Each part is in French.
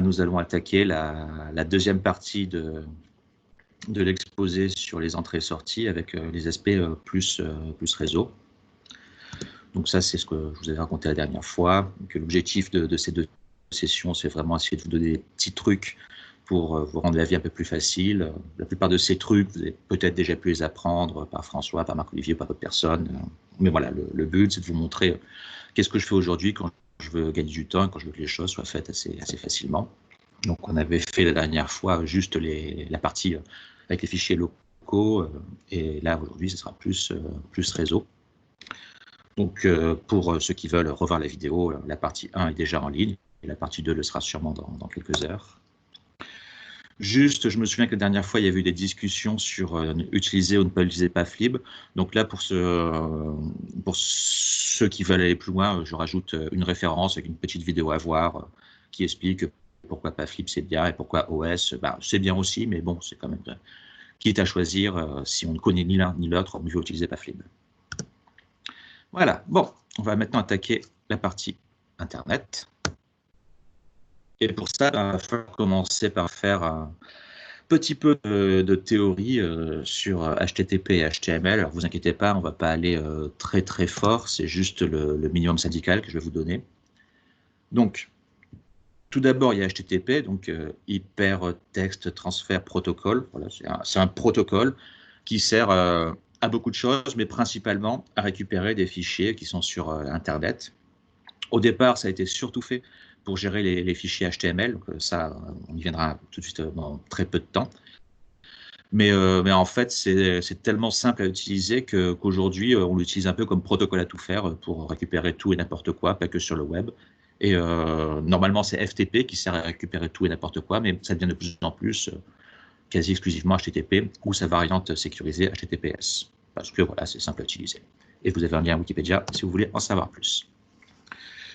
nous allons attaquer la deuxième partie de l'exposé sur les entrées et sorties avec les aspects plus réseau. Donc ça, c'est ce que je vous avais raconté la dernière fois, que l'objectif de ces deux sessions, c'est vraiment essayer de vous donner des petits trucs pour vous rendre la vie un peu plus facile. La plupart de ces trucs, vous avez peut-être déjà pu les apprendre par François, par Marc-Olivier, par d'autres personnes. Mais voilà, le but, c'est de vous montrer qu'est-ce que je fais aujourd'hui quand je veux gagner du temps et quand je veux que les choses soient faites assez facilement. Donc on avait fait la dernière fois juste la partie avec les fichiers locaux, et là aujourd'hui ce sera plus réseau. Donc pour ceux qui veulent revoir la vidéo, la partie 1 est déjà en ligne, et la partie 2 le sera sûrement dans quelques heures. Juste, je me souviens que la dernière fois, il y avait eu des discussions sur utiliser ou ne pas utiliser Pathlive. Donc là, pour ceux qui veulent aller plus loin, je rajoute une référence avec une petite vidéo à voir qui explique pourquoi Pathlive c'est bien et pourquoi OS c'est bien aussi, mais bon, c'est quand même quitte à choisir, si on ne connaît ni l'un ni l'autre, mieux vaut utiliser Pathlive. Voilà, bon, on va maintenant attaquer la partie Internet. Et pour ça, il va falloir commencer par faire un petit peu de théorie sur HTTP et HTML. Alors, vous inquiétez pas, on ne va pas aller très fort, c'est juste le minimum syndical que je vais vous donner. Donc, tout d'abord, il y a HTTP, donc Hypertext Transfer Protocol. Voilà, c'est un protocole qui sert à beaucoup de choses, mais principalement à récupérer des fichiers qui sont sur Internet. Au départ, ça a été surtout fait pour gérer les fichiers HTML, donc ça, on y viendra tout de suite dans très peu de temps. Mais en fait, c'est tellement simple à utiliser qu'aujourd'hui, on l'utilise un peu comme protocole à tout faire pour récupérer tout et n'importe quoi, pas que sur le web. Et normalement, c'est FTP qui sert à récupérer tout et n'importe quoi, mais ça devient de plus en plus quasi exclusivement HTTP ou sa variante sécurisée HTTPS. Parce que voilà, c'est simple à utiliser. Et vous avez un lien Wikipédia si vous voulez en savoir plus.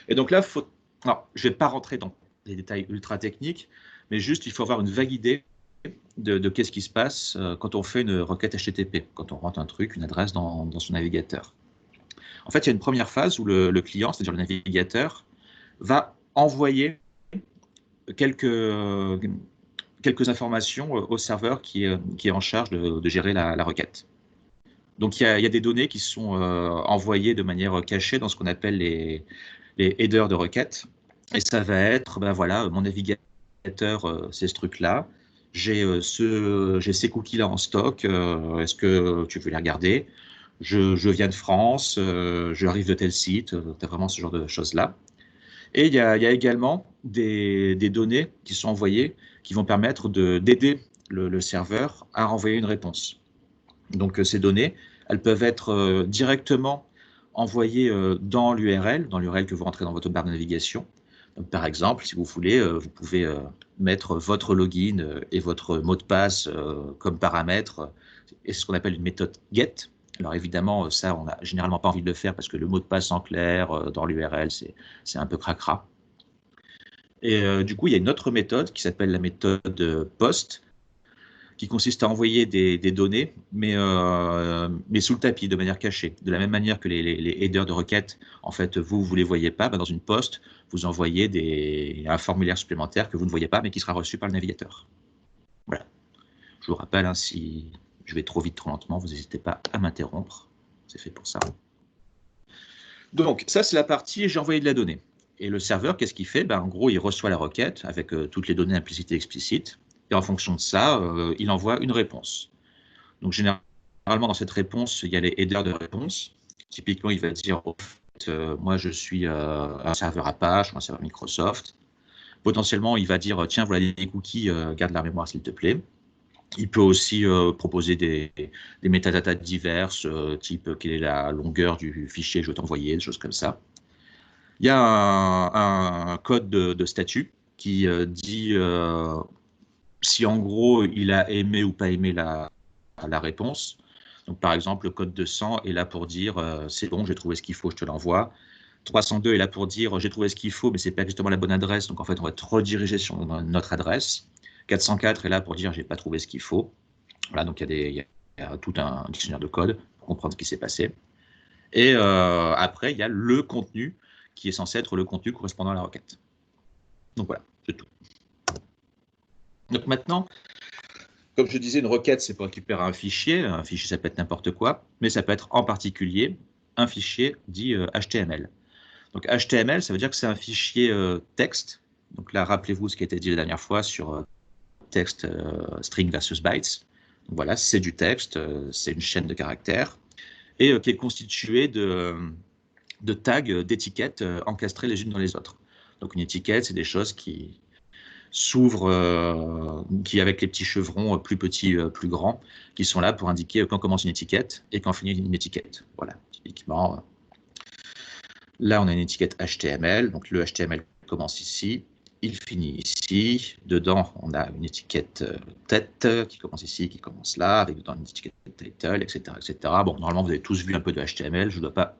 Et donc là, alors, je ne vais pas rentrer dans les détails ultra techniques, mais juste, il faut avoir une vague idée de qu'est-ce qui se passe quand on fait une requête HTTP, quand on rentre un truc, une adresse dans son navigateur. En fait, il y a une première phase où le client, c'est-à-dire le navigateur, va envoyer quelques informations au serveur qui est en charge de gérer la requête. Donc, il y a des données qui sont envoyées de manière cachée dans ce qu'on appelle les headers de requête. Et ça va être, voilà, mon navigateur, c'est ce truc-là. J'ai ces cookies-là en stock. Est-ce que tu veux les regarder? Je viens de France, j'arrive de tel site. Tu as vraiment ce genre de choses-là. Et il y a également des données qui sont envoyées qui vont permettre d'aider le serveur à renvoyer une réponse. Donc ces données, elles peuvent être directement envoyées dans l'URL que vous rentrez dans votre barre de navigation. Donc, par exemple, si vous voulez, vous pouvez mettre votre login et votre mot de passe comme paramètre, et c'est ce qu'on appelle une méthode GET. Alors évidemment, ça, on n'a généralement pas envie de le faire parce que le mot de passe en clair dans l'URL, c'est un peu cracra. Et du coup, il y a une autre méthode qui s'appelle la méthode POST, qui consiste à envoyer des données, mais sous le tapis, de manière cachée. De la même manière que les headers de requête, en fait, vous ne les voyez pas, dans une poste, vous envoyez un formulaire supplémentaire que vous ne voyez pas, mais qui sera reçu par le navigateur. Voilà. Je vous rappelle, si je vais trop vite, trop lentement, vous n'hésitez pas à m'interrompre. C'est fait pour ça. Donc, ça, c'est la partie j'ai envoyé de la donnée. Et le serveur, qu'est-ce qu'il fait? En gros, il reçoit la requête avec toutes les données implicites et explicites. Et en fonction de ça, il envoie une réponse. Donc, généralement, dans cette réponse, il y a les headers de réponse. Typiquement, il va dire, moi, je suis un serveur Apache, un serveur Microsoft. Potentiellement, il va dire, tiens, voilà les cookies, garde la mémoire, s'il te plaît. Il peut aussi proposer des métadatas diverses, type quelle est la longueur du fichier que je veux t'envoyer, des choses comme ça. Il y a un code de statut qui dit si en gros il a aimé ou pas aimé la réponse. Donc par exemple, le code 200 est là pour dire c'est bon, j'ai trouvé ce qu'il faut, je te l'envoie. 302 est là pour dire j'ai trouvé ce qu'il faut, mais c'est pas justement la bonne adresse, donc en fait on va te rediriger sur notre adresse. 404 est là pour dire j'ai pas trouvé ce qu'il faut. Voilà, donc il y a tout un dictionnaire de code pour comprendre ce qui s'est passé. Et après, il y a le contenu qui est censé être le contenu correspondant à la requête. Donc voilà, c'est tout. Donc maintenant, comme je disais, une requête, c'est pour récupérer un fichier. Un fichier, ça peut être n'importe quoi, mais ça peut être en particulier un fichier dit HTML. Donc HTML, ça veut dire que c'est un fichier texte. Donc là, rappelez-vous ce qui a été dit la dernière fois sur texte string versus bytes. Donc voilà, c'est du texte, c'est une chaîne de caractères, et qui est constituée de tags, d'étiquettes encastrées les unes dans les autres. Donc une étiquette, c'est des choses qui s'ouvrent, qui avec les petits chevrons plus petits, plus grands, qui sont là pour indiquer quand commence une étiquette et quand finit une étiquette. Voilà, typiquement. Là, on a une étiquette HTML, donc le HTML commence ici, il finit ici. Dedans, on a une étiquette tête qui commence ici, qui commence là, avec dedans une étiquette title, etc., etc. Bon, normalement, vous avez tous vu un peu de HTML, je ne dois pas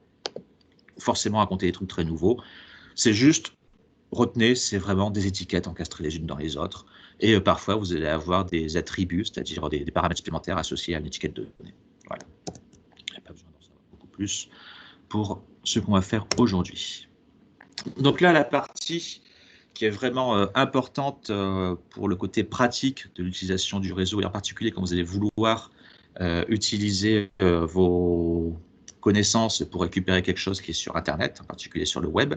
forcément raconter des trucs très nouveaux. C'est juste, retenez, c'est vraiment des étiquettes encastrées les unes dans les autres. Et parfois, vous allez avoir des attributs, c'est-à-dire des paramètres supplémentaires associés à une étiquette de données. Voilà. Il n'y a pas besoin d'en savoir beaucoup plus pour ce qu'on va faire aujourd'hui. Donc là, la partie qui est vraiment importante pour le côté pratique de l'utilisation du réseau, et en particulier quand vous allez vouloir utiliser vos connaissances pour récupérer quelque chose qui est sur Internet, en particulier sur le web,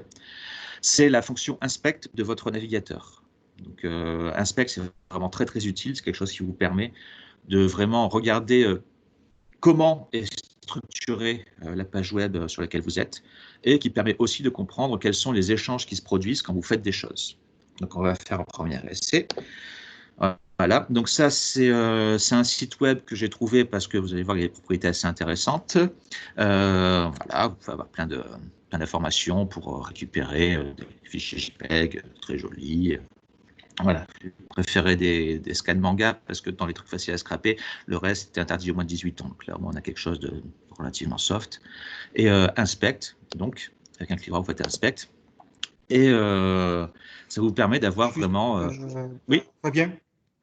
c'est la fonction inspect de votre navigateur. Donc inspect, c'est vraiment très très utile, c'est quelque chose qui vous permet de vraiment regarder comment est structurée la page web sur laquelle vous êtes, et qui permet aussi de comprendre quels sont les échanges qui se produisent quand vous faites des choses. Donc on va faire un premier essai. Voilà, donc ça c'est un site web que j'ai trouvé parce que vous allez voir qu'il y a des propriétés assez intéressantes. Voilà, vous pouvez avoir plein d'informations pour récupérer des fichiers JPEG très jolis. Voilà, je préférais des scans manga parce que dans les trucs faciles à scraper, le reste était interdit au moins de 18 ans. Donc là, on a quelque chose de relativement soft. Et inspect, donc, avec un clic droit, vous faites inspect. Et ça vous permet d'avoir vraiment. Oui, Fabien,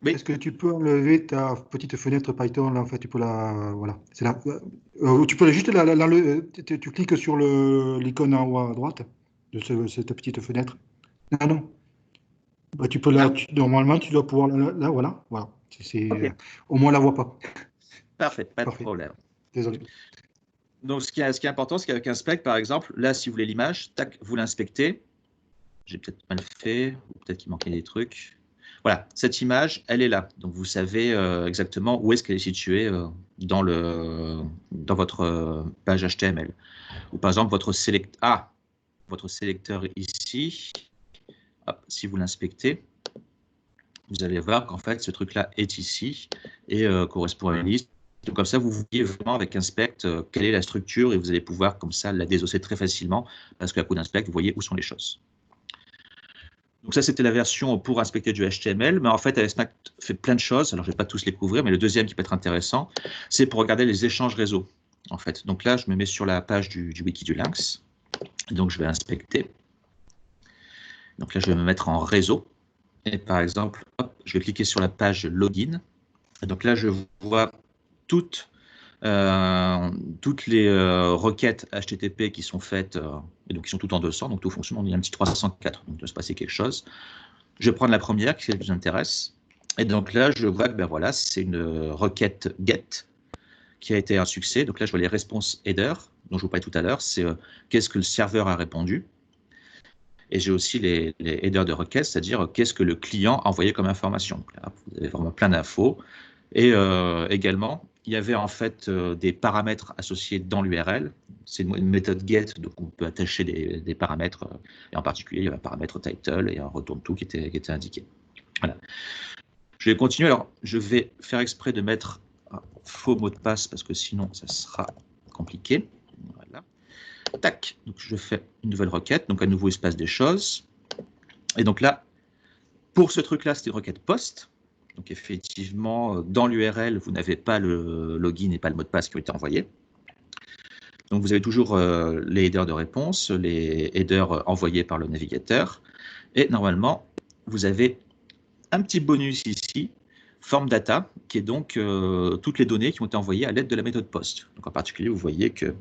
oui, est-ce que tu peux enlever ta petite fenêtre Python là, en fait, tu peux la, voilà, c'est là. Tu peux juste tu cliques sur l'icône en haut à droite de cette petite fenêtre. Non, non. Bah, tu peux ah, normalement, tu dois pouvoir là, voilà, voilà. ok, Au moins, on la voit pas. parfait, pas de Parfait. problème. Désolé. Donc, ce qui est important, c'est qu'avec inspect, par exemple, là, si vous voulez l'image, tac, vous l'inspectez. J'ai peut-être mal fait, ou peut-être qu'il manquait des trucs. Voilà, cette image, elle est là. Donc, vous savez exactement où est-ce qu'elle est située dans votre page HTML. Ou par exemple, votre sélecteur ici, hop, si vous l'inspectez, vous allez voir qu'en fait, ce truc-là est ici et correspond à une liste. Donc, comme ça, vous voyez vraiment avec Inspect quelle est la structure et vous allez pouvoir comme ça la désosser très facilement parce qu'à coup d'Inspect, vous voyez où sont les choses. Donc ça, c'était la version pour inspecter du HTML, mais en fait, Inspect fait plein de choses. Alors, je ne vais pas tous les couvrir, mais le deuxième qui peut être intéressant, c'est pour regarder les échanges réseau. En fait. Donc là, je me mets sur la page du wiki du Lynx. Donc, je vais inspecter. Donc là, je vais me mettre en réseau. Et par exemple, hop, je vais cliquer sur la page login. Et donc là, je vois toutes, toutes les requêtes HTTP qui sont faites, et donc qui sont toutes en 200, donc tout fonctionne, il y a un petit 304, donc il doit se passer quelque chose. Je vais prendre la première, qui est celle qui nous intéresse, et donc là, je vois que ben voilà, c'est une requête GET qui a été un succès. Donc là, je vois les response headers, dont je vous parlais tout à l'heure, c'est qu'est-ce que le serveur a répondu. Et j'ai aussi les headers de requête, c'est-à-dire qu'est-ce que le client a envoyé comme information. Donc là, vous avez vraiment plein d'infos. Et également, il y avait en fait des paramètres associés dans l'URL. C'est une méthode get, donc on peut attacher des paramètres. Et en particulier, il y avait un paramètre title et un retourne tout qui était indiqué. Voilà. Je vais continuer. Alors, je vais faire exprès de mettre un faux mot de passe parce que sinon, ça sera compliqué. Voilà. Tac. Donc, je fais une nouvelle requête. Donc, à nouveau, il se passe des choses. Et donc là, pour ce truc-là, c'était une requête post. Donc effectivement, dans l'URL, vous n'avez pas le login et pas le mot de passe qui ont été envoyés. Donc vous avez toujours les headers de réponse, les headers envoyés par le navigateur. Et normalement, vous avez un petit bonus ici, form data, qui est donc toutes les données qui ont été envoyées à l'aide de la méthode post. Donc en particulier, vous voyez que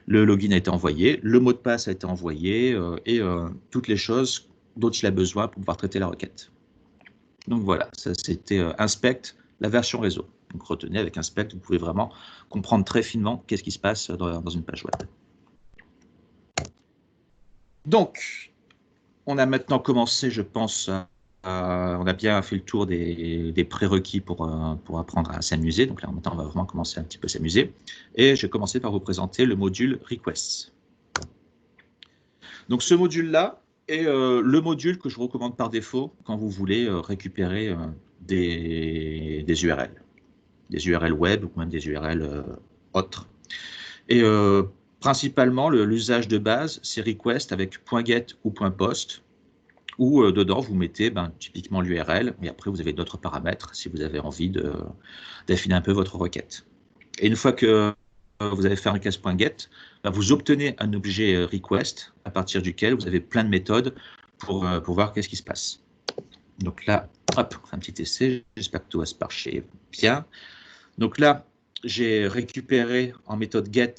le login a été envoyé, le mot de passe a été envoyé et toutes les choses dont il a besoin pour pouvoir traiter la requête. Donc voilà, ça c'était inspect, la version réseau. Donc retenez, avec inspect, vous pouvez vraiment comprendre très finement qu'est-ce qui se passe dans une page web. Donc, on a maintenant commencé, je pense, on a bien fait le tour des prérequis pour apprendre à s'amuser. Donc là, maintenant, on va vraiment commencer un petit peu à s'amuser. Et je vais commencer par vous présenter le module Requests. Donc ce module-là est le module que je recommande par défaut quand vous voulez récupérer des URL. Des URL web ou même des URL autres. Et principalement, l'usage de base, c'est request avec .get ou .post, où dedans, vous mettez typiquement l'URL, et après, vous avez d'autres paramètres si vous avez envie d'affiner un peu votre requête. Et une fois que vous avez fait un request.get, vous obtenez un objet request à partir duquel vous avez plein de méthodes pour voir qu'est-ce qui se passe. Donc là, hop, un petit essai, j'espère que tout va se marcher bien. Donc là, j'ai récupéré en méthode get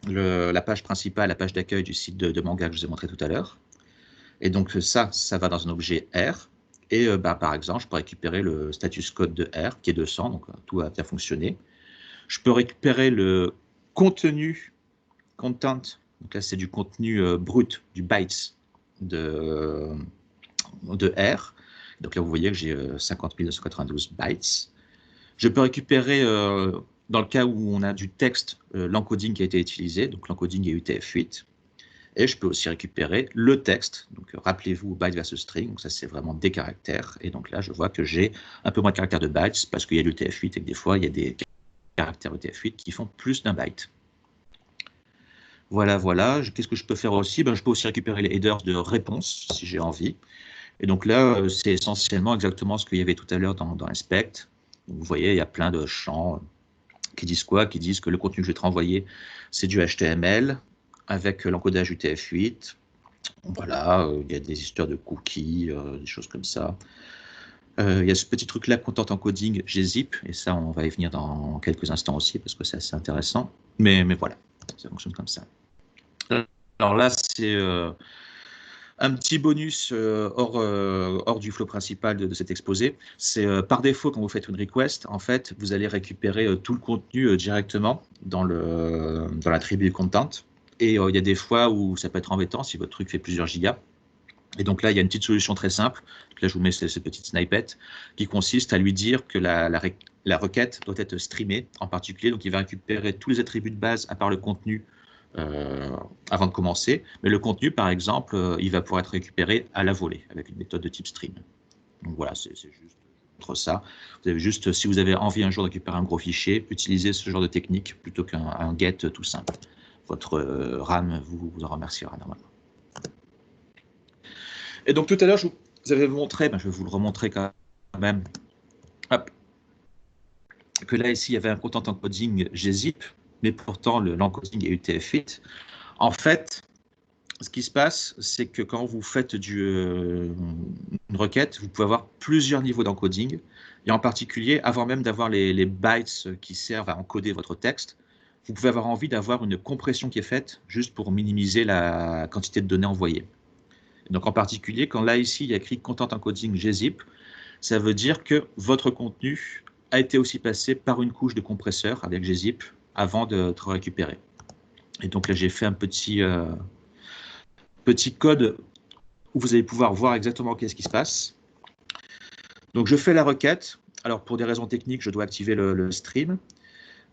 la page principale, la page d'accueil du site de manga que je vous ai montré tout à l'heure. Et donc ça va dans un objet R. Et par exemple, je peux récupérer le status code de R, qui est 200, donc tout a bien fonctionné. Je peux récupérer le contenu, content, donc là c'est du contenu brut, du bytes de R. Donc là vous voyez que j'ai 50 292 bytes. Je peux récupérer, dans le cas où on a du texte, l'encoding qui a été utilisé, donc l'encoding est UTF-8. Et je peux aussi récupérer le texte. Donc rappelez-vous byte versus string, donc ça c'est vraiment des caractères. Et donc là je vois que j'ai un peu moins de caractères de bytes parce qu'il y a l'UTF-8 et que des fois il y a des caractères UTF-8 qui font plus d'un byte. Voilà, voilà. Qu'est-ce que je peux faire aussi? Je peux aussi récupérer les headers de réponse si j'ai envie. Et donc là, c'est essentiellement exactement ce qu'il y avait tout à l'heure dans Inspect. Vous voyez, il y a plein de champs qui disent quoi? Qui disent que le contenu que je vais te renvoyer, c'est du HTML avec l'encodage UTF-8. Voilà, il y a des histoires de cookies, des choses comme ça. Il y a ce petit truc-là, content encoding gzip, et ça, on va y venir dans quelques instants aussi, parce que c'est assez intéressant. Mais voilà, ça fonctionne comme ça. Alors là, c'est un petit bonus hors du flow principal de cet exposé. C'est par défaut, quand vous faites une request, en fait, vous allez récupérer tout le contenu directement dans l'attribut content. Et il y a des fois où ça peut être embêtant si votre truc fait plusieurs gigas. Et donc là, il y a une petite solution très simple. Donc là, je vous mets cette petite snippet qui consiste à lui dire que la requête doit être streamée en particulier. Donc, il va récupérer tous les attributs de base à part le contenu avant de commencer. Mais le contenu, par exemple, il va pouvoir être récupéré à la volée avec une méthode de type stream. Donc voilà, c'est juste contre ça. Vous avez juste, si vous avez envie un jour de récupérer un gros fichier, utilisez ce genre de technique plutôt qu'un get tout simple. Votre RAM vous en remerciera normalement. Et donc tout à l'heure, je vous avais montré, je vais vous le remontrer quand même, hop, que là ici, il y avait un content encoding gzip, mais pourtant l'encoding est UTF-8. En fait, ce qui se passe, c'est que quand vous faites une requête, vous pouvez avoir plusieurs niveaux d'encoding, et en particulier, avant même d'avoir les bytes qui servent à encoder votre texte, vous pouvez avoir envie d'avoir une compression qui est faite juste pour minimiser la quantité de données envoyées. Donc en particulier, quand là ici, il y a écrit Content Encoding gzip, ça veut dire que votre contenu a été aussi passé par une couche de compresseur avec gzip avant d'être récupéré. Et donc là, j'ai fait un petit code où vous allez pouvoir voir exactement qu'est-ce qui se passe. Donc je fais la requête. Alors pour des raisons techniques, je dois activer le stream.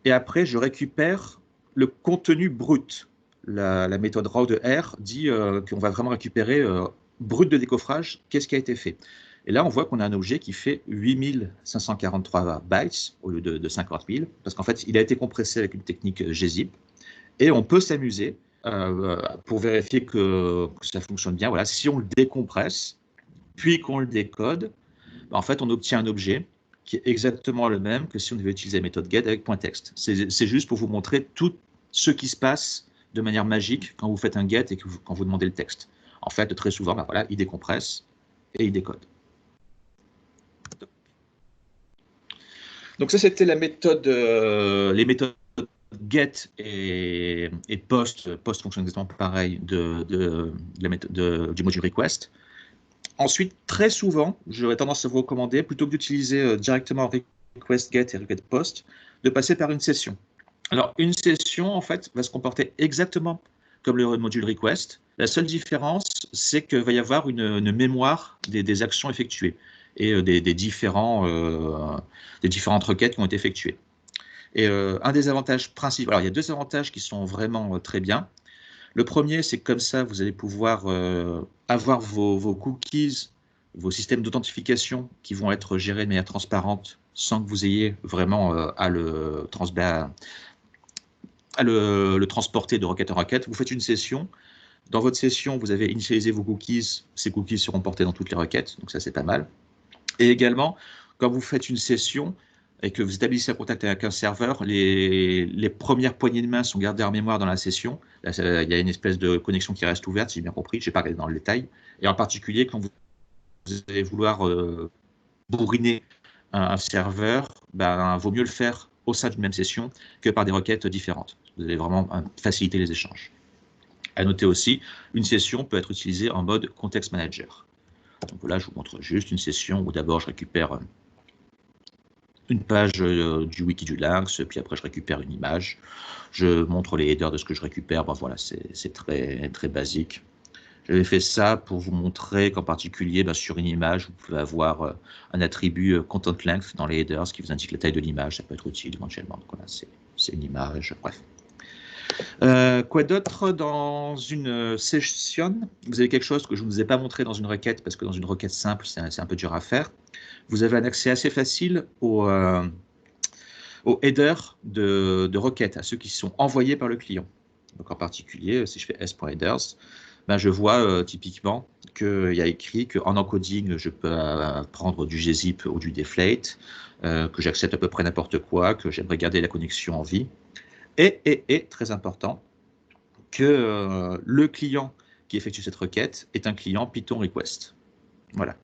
Et après, je récupère le contenu brut. La méthode raw de R dit qu'on va vraiment récupérer brut de décoffrage, qu'est-ce qui a été fait. Et là, on voit qu'on a un objet qui fait 8543 bytes au lieu de 50 000, parce qu'en fait, il a été compressé avec une technique gzip. Et on peut s'amuser pour vérifier que ça fonctionne bien. Voilà, si on le décompresse, puis qu'on le décode, en fait, on obtient un objet qui est exactement le même que si on devait utiliser la méthode get avec .text. C'est juste pour vous montrer tout ce qui se passe de manière magique quand vous faites un get et quand vous demandez le texte. En fait, très souvent, voilà, il décompresse et il décode. Donc ça, c'était la méthode, les méthodes get et post. Post fonctionne exactement pareil du module request. Ensuite, très souvent, j'aurais tendance à vous recommander, plutôt que d'utiliser directement request get et request post, de passer par une session. Alors, une session, en fait, va se comporter exactement comme le module request. La seule différence, c'est qu'il va y avoir une mémoire des actions effectuées et des différentes requêtes qui ont été effectuées. Et un des avantages principaux, alors il y a deux avantages qui sont vraiment très bien. Le premier, c'est que comme ça, vous allez pouvoir avoir vos cookies, vos systèmes d'authentification qui vont être gérés de manière transparente sans que vous ayez vraiment à le transporter de requête en requête. Vous faites une session. Dans votre session, vous avez initialisé vos cookies. Ces cookies seront portés dans toutes les requêtes. Donc ça, c'est pas mal. Et également, quand vous faites une session et que vous établissez un contact avec un serveur, les premières poignées de main sont gardées en mémoire dans la session. Là, il y a une espèce de connexion qui reste ouverte, si j'ai bien compris. Je n'ai pas regardé dans le détail. Et en particulier, quand vous allez vouloir bourriner un serveur, ben, vaut mieux le faire au sein d'une même session que par des requêtes différentes. Vous allez vraiment faciliter les échanges. À noter aussi, une session peut être utilisée en mode context manager. Donc là, je vous montre juste une session où d'abord je récupère une page du wiki du Lynx, puis après je récupère une image. Je montre les headers de ce que je récupère. Bon, voilà, c'est très, très basique. J'avais fait ça pour vous montrer qu'en particulier, sur une image, vous pouvez avoir un attribut content length dans les headers qui vous indique la taille de l'image. Ça peut être utile éventuellement. Donc voilà, c'est une image. Bref. Quoi d'autre dans une session? Vous avez quelque chose que je ne vous ai pas montré dans une requête, parce que dans une requête simple, c'est un peu dur à faire. Vous avez un accès assez facile aux headers de requêtes, à ceux qui sont envoyés par le client. Donc en particulier, si je fais s.headers, je vois typiquement qu'il y a écrit qu'en encoding, je peux prendre du gzip ou du deflate, que j'accepte à peu près n'importe quoi, que j'aimerais garder la connexion en vie. Et très important, que le client qui effectue cette requête est un client Python request. Voilà.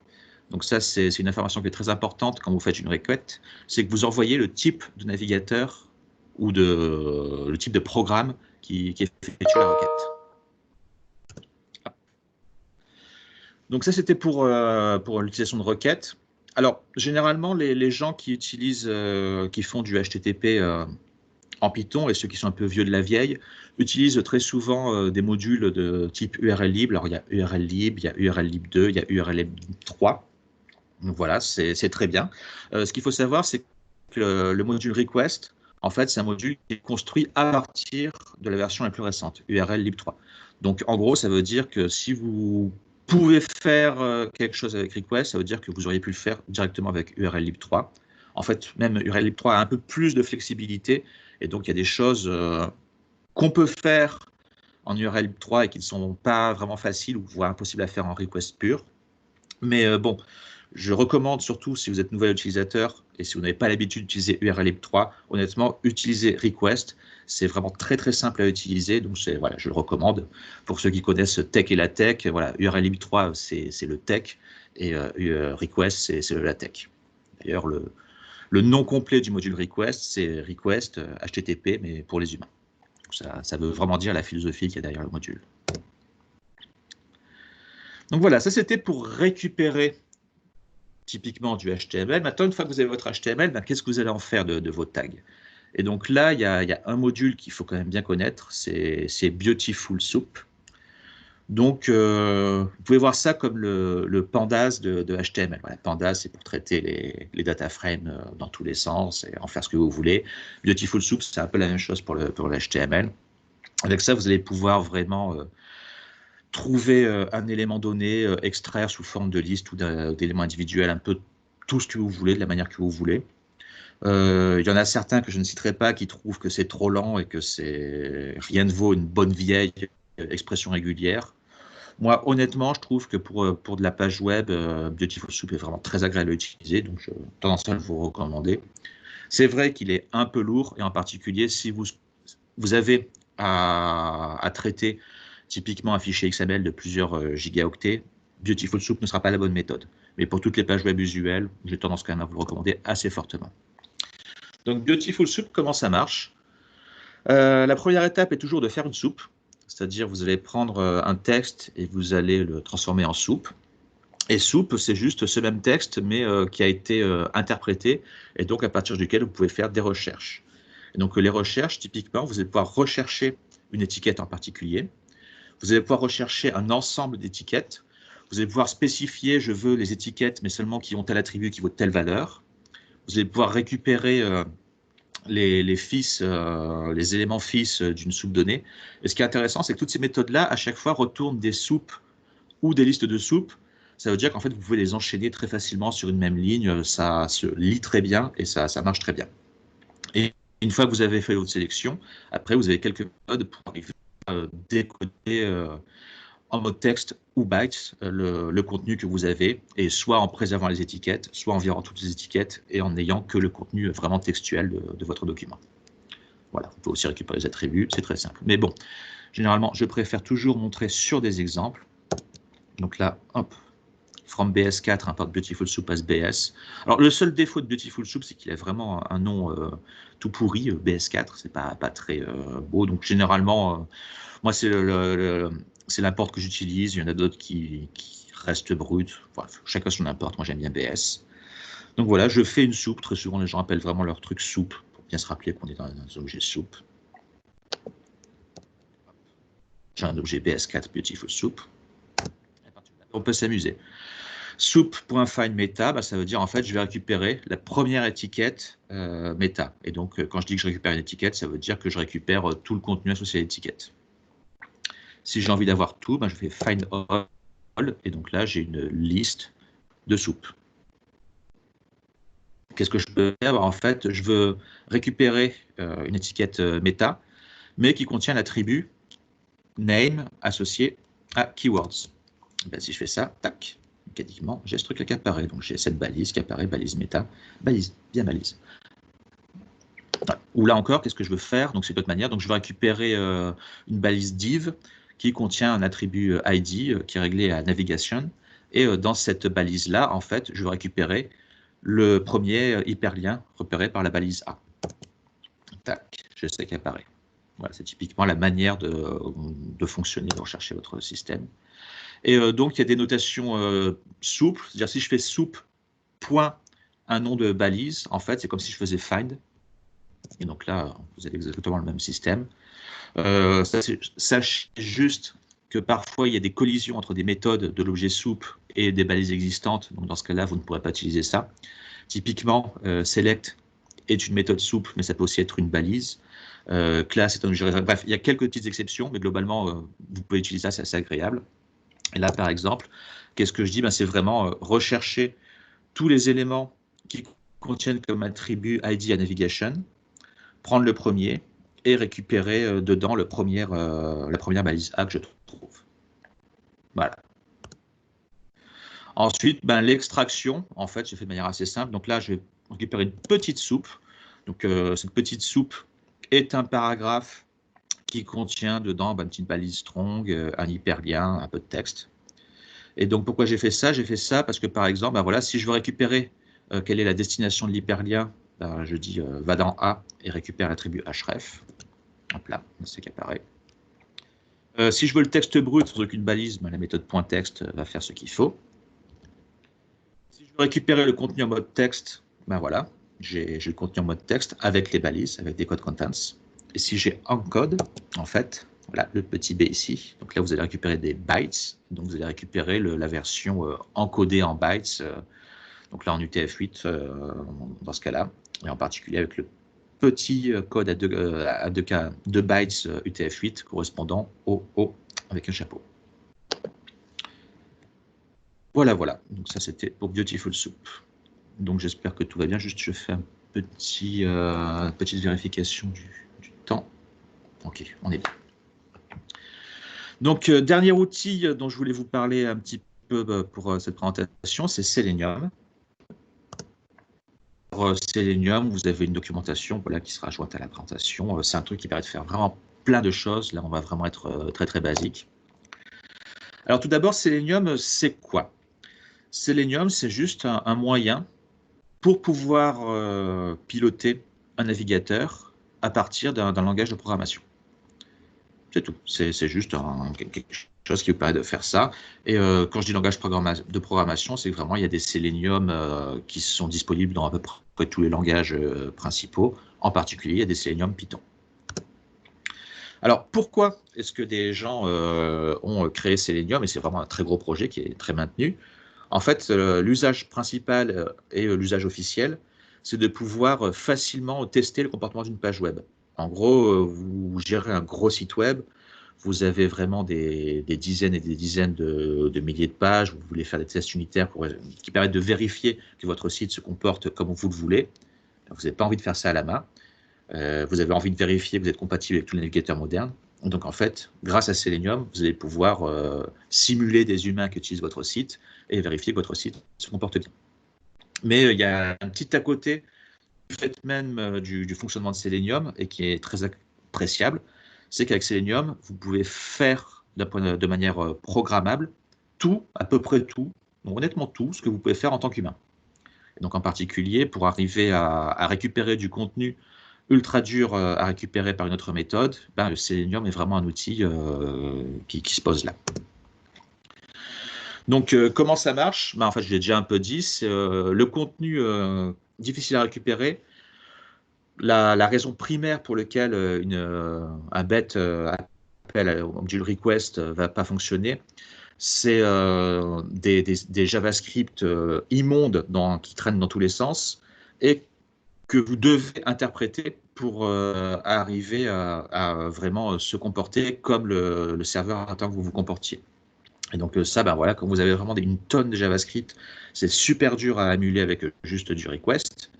Donc ça, c'est une information qui est très importante quand vous faites une requête, c'est que vous envoyez le type de navigateur ou le type de programme qui effectue la requête. Donc ça, c'était pour l'utilisation de requêtes. Alors, généralement, les gens qui utilisent, qui font du HTTP en Python, et ceux qui sont un peu vieux de la vieille, utilisent très souvent des modules de type URL lib. Alors, il y a URL lib, il y a URL lib 2, il y a URL lib 3. Donc voilà, c'est très bien. Ce qu'il faut savoir, c'est que le module request, en fait, c'est un module qui est construit à partir de la version la plus récente, URL lib 3. Donc, en gros, ça veut dire que si vous pouvez faire quelque chose avec request, ça veut dire que vous auriez pu le faire directement avec URL lib 3. En fait, même URL lib 3 a un peu plus de flexibilité, et donc il y a des choses qu'on peut faire en URL lib 3 et qui ne sont pas vraiment faciles ou voire impossibles à faire en request pur. Mais bon, je recommande surtout si vous êtes nouvel utilisateur et si vous n'avez pas l'habitude d'utiliser URL lib 3, honnêtement, utilisez request. C'est vraiment très très simple à utiliser, donc voilà, je le recommande. Pour ceux qui connaissent tech et la tech, voilà, URL lib 3 c'est le tech et request c'est la tech. D'ailleurs, le nom complet du module request, c'est request HTTP, mais pour les humains. Ça veut vraiment dire la philosophie qu'il y a derrière le module. Donc voilà, ça c'était pour récupérer typiquement du HTML. Maintenant, une fois que vous avez votre HTML, qu'est-ce que vous allez en faire de vos tags? Et donc là, il y a un module qu'il faut quand même bien connaître, c'est Beautiful Soup. Donc, vous pouvez voir ça comme le pandas de HTML. Voilà, pandas, c'est pour traiter les data frames dans tous les sens et en faire ce que vous voulez. Beautiful Soup, c'est un peu la même chose pour le HTML. Avec ça, vous allez pouvoir vraiment trouver un élément donné, extraire sous forme de liste ou d'éléments individuels, un peu tout ce que vous voulez, de la manière que vous voulez. Il y en a certains que je ne citerai pas qui trouvent que c'est trop lent et que rien ne vaut une bonne vieille expression régulière. Moi, honnêtement, je trouve que pour de la page web, Beautiful Soup est vraiment très agréable à utiliser, donc j'ai tendance à vous recommander. C'est vrai qu'il est un peu lourd, et en particulier si vous avez à traiter typiquement un fichier XML de plusieurs gigaoctets, Beautiful Soup ne sera pas la bonne méthode. Mais pour toutes les pages web usuelles, j'ai tendance quand même à vous le recommander assez fortement. Donc Beautiful Soup, comment ça marche? La première étape est toujours de faire une soupe, c'est-à-dire vous allez prendre un texte et vous allez le transformer en soupe. Et soup, c'est juste ce même texte, mais qui a été interprété, et donc à partir duquel vous pouvez faire des recherches. Et donc les recherches, typiquement, vous allez pouvoir rechercher une étiquette en particulier. Vous allez pouvoir rechercher un ensemble d'étiquettes. Vous allez pouvoir spécifier, je veux les étiquettes, mais seulement qui ont tel attribut, qui vaut telle valeur. Vous allez pouvoir récupérer les fils, les éléments fils d'une soupe donnée. Et ce qui est intéressant, c'est que toutes ces méthodes-là, à chaque fois, retournent des soupes ou des listes de soupes. Ça veut dire qu'en fait, vous pouvez les enchaîner très facilement sur une même ligne. Ça se lit très bien et ça marche très bien. Et une fois que vous avez fait votre sélection, après, vous avez quelques modes pour arriver à décoder en mode texte ou bytes le contenu que vous avez, et soit en préservant les étiquettes, soit en virant toutes les étiquettes et en n'ayant que le contenu vraiment textuel de votre document. Voilà, vous pouvez aussi récupérer les attributs, c'est très simple. Mais bon, généralement, je préfère toujours montrer sur des exemples. Donc là, hop, from BS4, import Beautiful Soup as BS. Alors, le seul défaut de Beautiful Soup, c'est qu'il a vraiment un nom tout pourri, BS4, c'est pas très beau. Donc, généralement, moi, c'est c'est l'import que j'utilise. Il y en a d'autres qui restent brutes. Voilà, chacun son import. Moi, j'aime bien BS. Donc voilà, je fais une soupe. Très souvent, les gens appellent vraiment leur truc soupe, pour bien se rappeler qu'on est dans un objet soupe. J'ai un objet BS4 Beautiful Soup. On peut s'amuser. Soup.findMeta, ça veut dire en fait, je vais récupérer la première étiquette méta. Et donc, quand je dis que je récupère une étiquette, ça veut dire que je récupère tout le contenu associé à l'étiquette. Si j'ai envie d'avoir tout, je fais find all, et donc là, j'ai une liste de soupes. Qu'est-ce que je peux faire? En fait, je veux récupérer une étiquette méta, mais qui contient l'attribut name associé à keywords. Si je fais ça, tac, mécaniquement, j'ai ce truc-là qui apparaît. Donc j'ai cette balise qui apparaît, balise méta, balise, bien balise. Voilà. Ou là encore, qu'est-ce que je veux faire? Donc c'est d'autres manières. Donc je veux récupérer une balise div qui contient un attribut ID qui est réglé à navigation. Et dans cette balise-là, en fait, je veux récupérer le premier hyperlien repéré par la balise A. Tac, je sais qu'il apparaît. Voilà, c'est typiquement la manière de fonctionner, de rechercher votre système. Et donc, il y a des notations souples. C'est-à-dire, si je fais soup, point, un nom de balise, en fait, c'est comme si je faisais find. Et donc là, vous avez exactement le même système. Sachez juste que parfois, il y a des collisions entre des méthodes de l'objet soup et des balises existantes. Donc, dans ce cas-là, vous ne pourrez pas utiliser ça. Typiquement, select est une méthode soup, mais ça peut aussi être une balise. Class est un objet. Bref, il y a quelques petites exceptions, mais globalement, vous pouvez utiliser ça, c'est assez agréable. Et là, par exemple, qu'est-ce que je dis? C'est vraiment rechercher tous les éléments qui contiennent comme attribut ID à navigation, prendre le premier et récupérer dedans la première balise A que je trouve. Voilà. Ensuite, l'extraction, en fait, je fais de manière assez simple. Donc là, je vais récupérer une petite soupe. Donc, cette petite soupe est un paragraphe qui contient dedans une petite balise strong, un hyperlien, un peu de texte. Et donc, pourquoi j'ai fait ça? J'ai fait ça parce que, par exemple, voilà, si je veux récupérer quelle est la destination de l'hyperlien, je dis va dans A et récupère l'attribut href. Hop là, c'est qui apparaît. Si je veux le texte brut sans aucune balise, la méthode .text va faire ce qu'il faut. Si je veux récupérer le contenu en mode texte, voilà, j'ai le contenu en mode texte avec les balises, avec des codes contents. Et si j'ai encode, en fait, voilà, le petit b ici. Donc là, vous allez récupérer des bytes. Donc vous allez récupérer la version encodée en bytes. Donc là, en UTF-8, dans ce cas-là. Et en particulier avec le petit code à 2 bytes UTF-8 correspondant au O avec un chapeau. Voilà. Donc ça, c'était pour Beautiful Soup. Donc j'espère que tout va bien. Juste, je fais un petite vérification du temps. Ok, on est bien. Donc, dernier outil dont je voulais vous parler un petit peu pour cette présentation, c'est Selenium. Pour Selenium, vous avez une documentation qui sera jointe à la présentation. C'est un truc qui permet de faire vraiment plein de choses. Là, on va vraiment être très basique. Alors, tout d'abord, Selenium, c'est quoi? Selenium, c'est juste un moyen pour pouvoir piloter un navigateur à partir d'un langage de programmation. C'est tout. C'est juste quelque chose qui vous permet de faire ça. Et quand je dis langage de programmation, c'est que vraiment, il y a des Selenium qui sont disponibles dans à peu près tous les langages principaux. En particulier, il y a des Selenium Python. Alors, pourquoi est-ce que des gens ont créé Selenium? Et c'est vraiment un très gros projet qui est très maintenu. En fait, l'usage principal et l'usage officiel, c'est de pouvoir facilement tester le comportement d'une page web. En gros, vous gérez un gros site web, vous avez vraiment des dizaines et des dizaines de milliers de pages, vous voulez faire des tests unitaires qui permettent de vérifier que votre site se comporte comme vous le voulez. Vous n'avez pas envie de faire ça à la main. Vous avez envie de vérifier que vous êtes compatible avec tous les navigateurs modernes. Donc en fait, grâce à Selenium, vous allez pouvoir simuler des humains qui utilisent votre site et vérifier que votre site se comporte bien. Mais il y a un petit à côté du fait même du fonctionnement de Selenium et qui est très appréciable, c'est qu'avec Selenium, vous pouvez faire de manière programmable tout, à peu près tout, donc honnêtement tout, ce que vous pouvez faire en tant qu'humain. Donc en particulier, pour arriver à récupérer du contenu ultra dur à récupérer par une autre méthode, le Selenium est vraiment un outil qui se pose là. Donc comment ça marche? En fait, je l'ai déjà un peu dit, c'est le contenu difficile à récupérer. La raison primaire pour laquelle un bet appel du request va pas fonctionner, c'est des JavaScript immondes qui traînent dans tous les sens et que vous devez interpréter pour arriver à vraiment se comporter comme le serveur attend que vous vous comportiez. Et donc ça, voilà, quand vous avez vraiment une tonne de JavaScript, c'est super dur à émuler avec juste du request.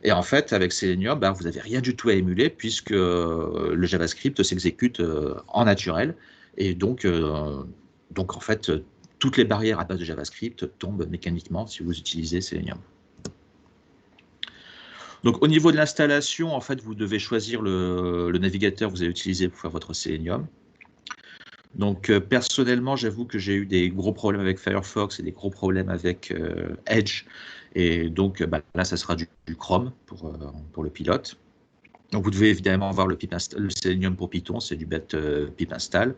Et en fait, avec Selenium, vous n'avez rien du tout à émuler puisque le JavaScript s'exécute en naturel. Et donc en fait, toutes les barrières à base de JavaScript tombent mécaniquement si vous utilisez Selenium. Donc, au niveau de l'installation, en fait, vous devez choisir le navigateur que vous allez utiliser pour faire votre Selenium. Donc, personnellement, j'avoue que j'ai eu des gros problèmes avec Firefox et des gros problèmes avec Edge. Et donc, là, ça sera du Chrome pour le pilote. Donc, vous devez évidemment avoir le Selenium pour Python, c'est du bet pip install.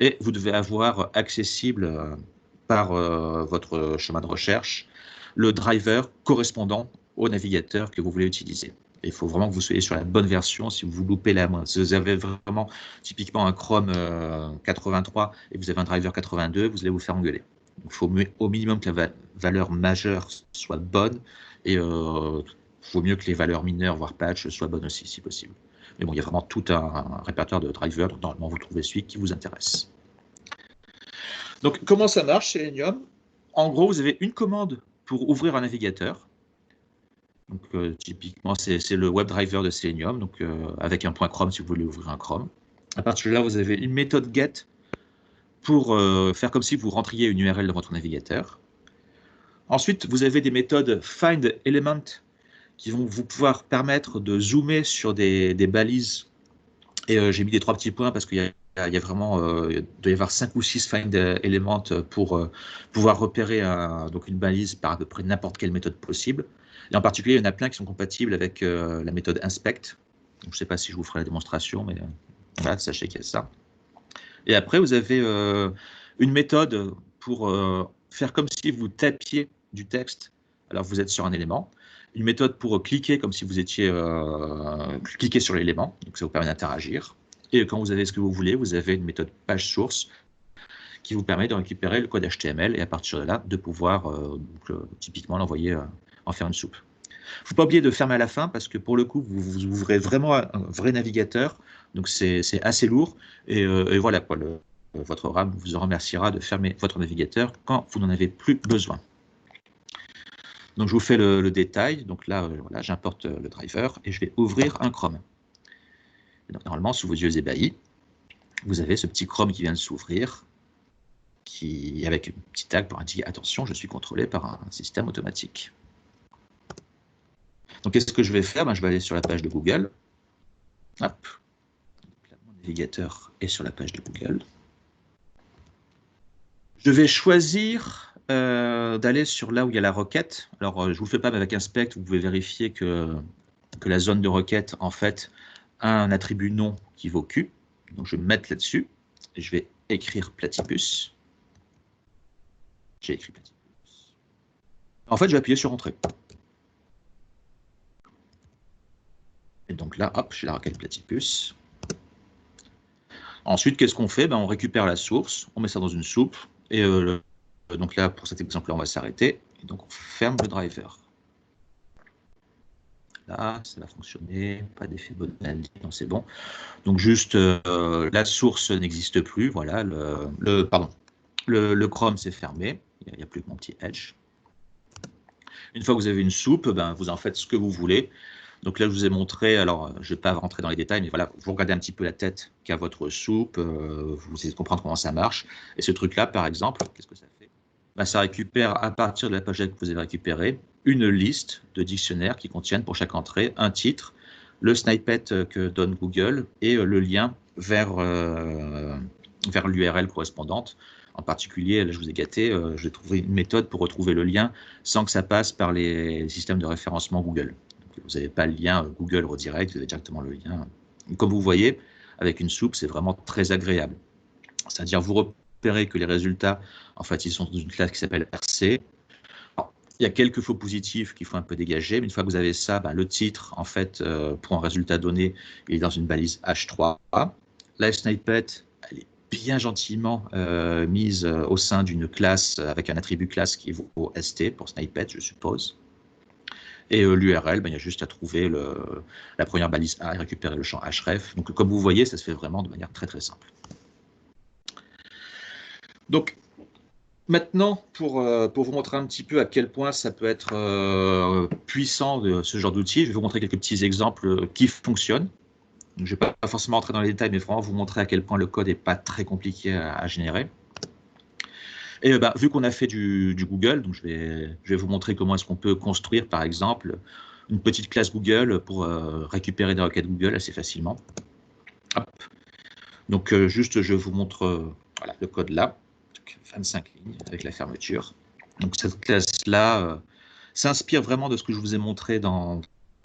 Et vous devez avoir accessible par votre chemin de recherche le driver correspondant au navigateur que vous voulez utiliser. Il faut vraiment que vous soyez sur la bonne version. Si vous loupez la main, si vous avez vraiment typiquement un Chrome 83 et vous avez un driver 82, vous allez vous faire engueuler. Il faut au minimum que la valeur majeure soit bonne et il vaut mieux que les valeurs mineures, voire patch, soient bonnes aussi, si possible. Mais bon, il y a vraiment tout un répertoire de drivers. Donc, normalement, vous trouvez celui qui vous intéresse. Donc, comment ça marche, Selenium? En gros, vous avez une commande pour ouvrir un navigateur. Donc, typiquement, c'est le WebDriver de Selenium, donc avec un point Chrome si vous voulez ouvrir un Chrome. À partir de là, vous avez une méthode get pour faire comme si vous rentriez une URL dans votre navigateur. Ensuite, vous avez des méthodes find element qui vont vous pouvoir permettre de zoomer sur des balises. Et j'ai mis des 3 petits points parce qu'il y a vraiment, il doit y avoir 5 ou 6 find element pour pouvoir repérer donc une balise par à peu près n'importe quelle méthode possible. Et en particulier, il y en a plein qui sont compatibles avec la méthode inspect. Donc, je ne sais pas si je vous ferai la démonstration, mais voilà, sachez qu'il y a ça. Et après, vous avez une méthode pour faire comme si vous tapiez du texte alors vous êtes sur un élément. Une méthode pour cliquer comme si vous étiez cliquer sur l'élément. Donc, ça vous permet d'interagir. Et quand vous avez ce que vous voulez, vous avez une méthode page source qui vous permet de récupérer le code HTML et à partir de là, de pouvoir typiquement l'envoyer en faire une soupe. Il ne faut pas oublier de fermer à la fin parce que pour le coup, vous ouvrez vraiment un vrai navigateur. Donc, c'est assez lourd. Et voilà, votre RAM vous remerciera de fermer votre navigateur quand vous n'en avez plus besoin. Donc, je vous fais le détail. Donc là, voilà, j'importe le driver et je vais ouvrir un Chrome. Donc, normalement, sous vos yeux ébahis, vous avez ce petit Chrome qui vient de s'ouvrir, avec un petit tag pour indiquer « Attention, je suis contrôlé par un système automatique ». Donc, qu'est-ce que je vais faire? Je vais aller sur la page de Google. Hop. Mon navigateur est sur la page de Google. Je vais choisir d'aller sur là où il y a la requête. Alors, je ne vous le fais pas, mais avec inspect, vous pouvez vérifier que la zone de requête, en fait, a un attribut nom qui vaut Q. Donc, je vais me mettre là-dessus et je vais écrire platypus. J'ai écrit platypus. En fait, je vais appuyer sur Entrée. Et donc là, hop, j'ai la requête platypus. Ensuite, qu'est-ce qu'on fait? On récupère la source, on met ça dans une soupe. Et donc là, pour cet exemple-là, on va s'arrêter. Et donc, on ferme le driver. Là, ça va fonctionner. Pas d'effet Bonaldi, non, c'est bon. Donc, juste, la source n'existe plus. Voilà, le Chrome s'est fermé. Il n'y a plus que mon petit Edge. Une fois que vous avez une soupe, vous en faites ce que vous voulez. Donc là, je vous ai montré, alors je ne vais pas rentrer dans les détails, mais voilà, vous regardez un petit peu la tête qu'a votre soupe, vous essayez de comprendre comment ça marche. Et ce truc-là, par exemple, qu'est-ce que ça fait? Ça récupère, à partir de la page que vous avez récupérée, une liste de dictionnaires qui contiennent pour chaque entrée un titre, le snippet que donne Google et le lien vers l'URL correspondante. En particulier, là, je vous ai gâté, j'ai trouvé une méthode pour retrouver le lien sans que ça passe par les systèmes de référencement Google. Donc, vous n'avez pas le lien Google Redirect, vous avez directement le lien. Comme vous voyez, avec une soupe, c'est vraiment très agréable. C'est-à-dire, vous repérez que les résultats, en fait, ils sont dans une classe qui s'appelle RC. Alors, il y a quelques faux positifs qu'il faut un peu dégager, mais une fois que vous avez ça, le titre, en fait, pour un résultat donné, il est dans une balise H3. La snippet, elle est bien gentiment mise au sein d'une classe avec un attribut classe qui vaut ST pour snippet, je suppose. Et l'URL, il y a juste à trouver la première balise A et récupérer le champ href. Donc, comme vous voyez, ça se fait vraiment de manière très, très simple. Donc, maintenant, pour vous montrer un petit peu à quel point ça peut être puissant, ce genre d'outil, je vais vous montrer quelques petits exemples qui fonctionnent. Donc, je ne vais pas forcément entrer dans les détails, mais vraiment vous montrer à quel point le code n'est pas très compliqué à générer. Et vu qu'on a fait du Google, donc je vais vous montrer comment est-ce qu'on peut construire, par exemple, une petite classe Google pour récupérer des requêtes Google assez facilement. Hop. Donc, juste, je vous montre voilà, le code là, 25 lignes avec la fermeture. Donc, cette classe-là s'inspire vraiment de ce que je vous ai montré dans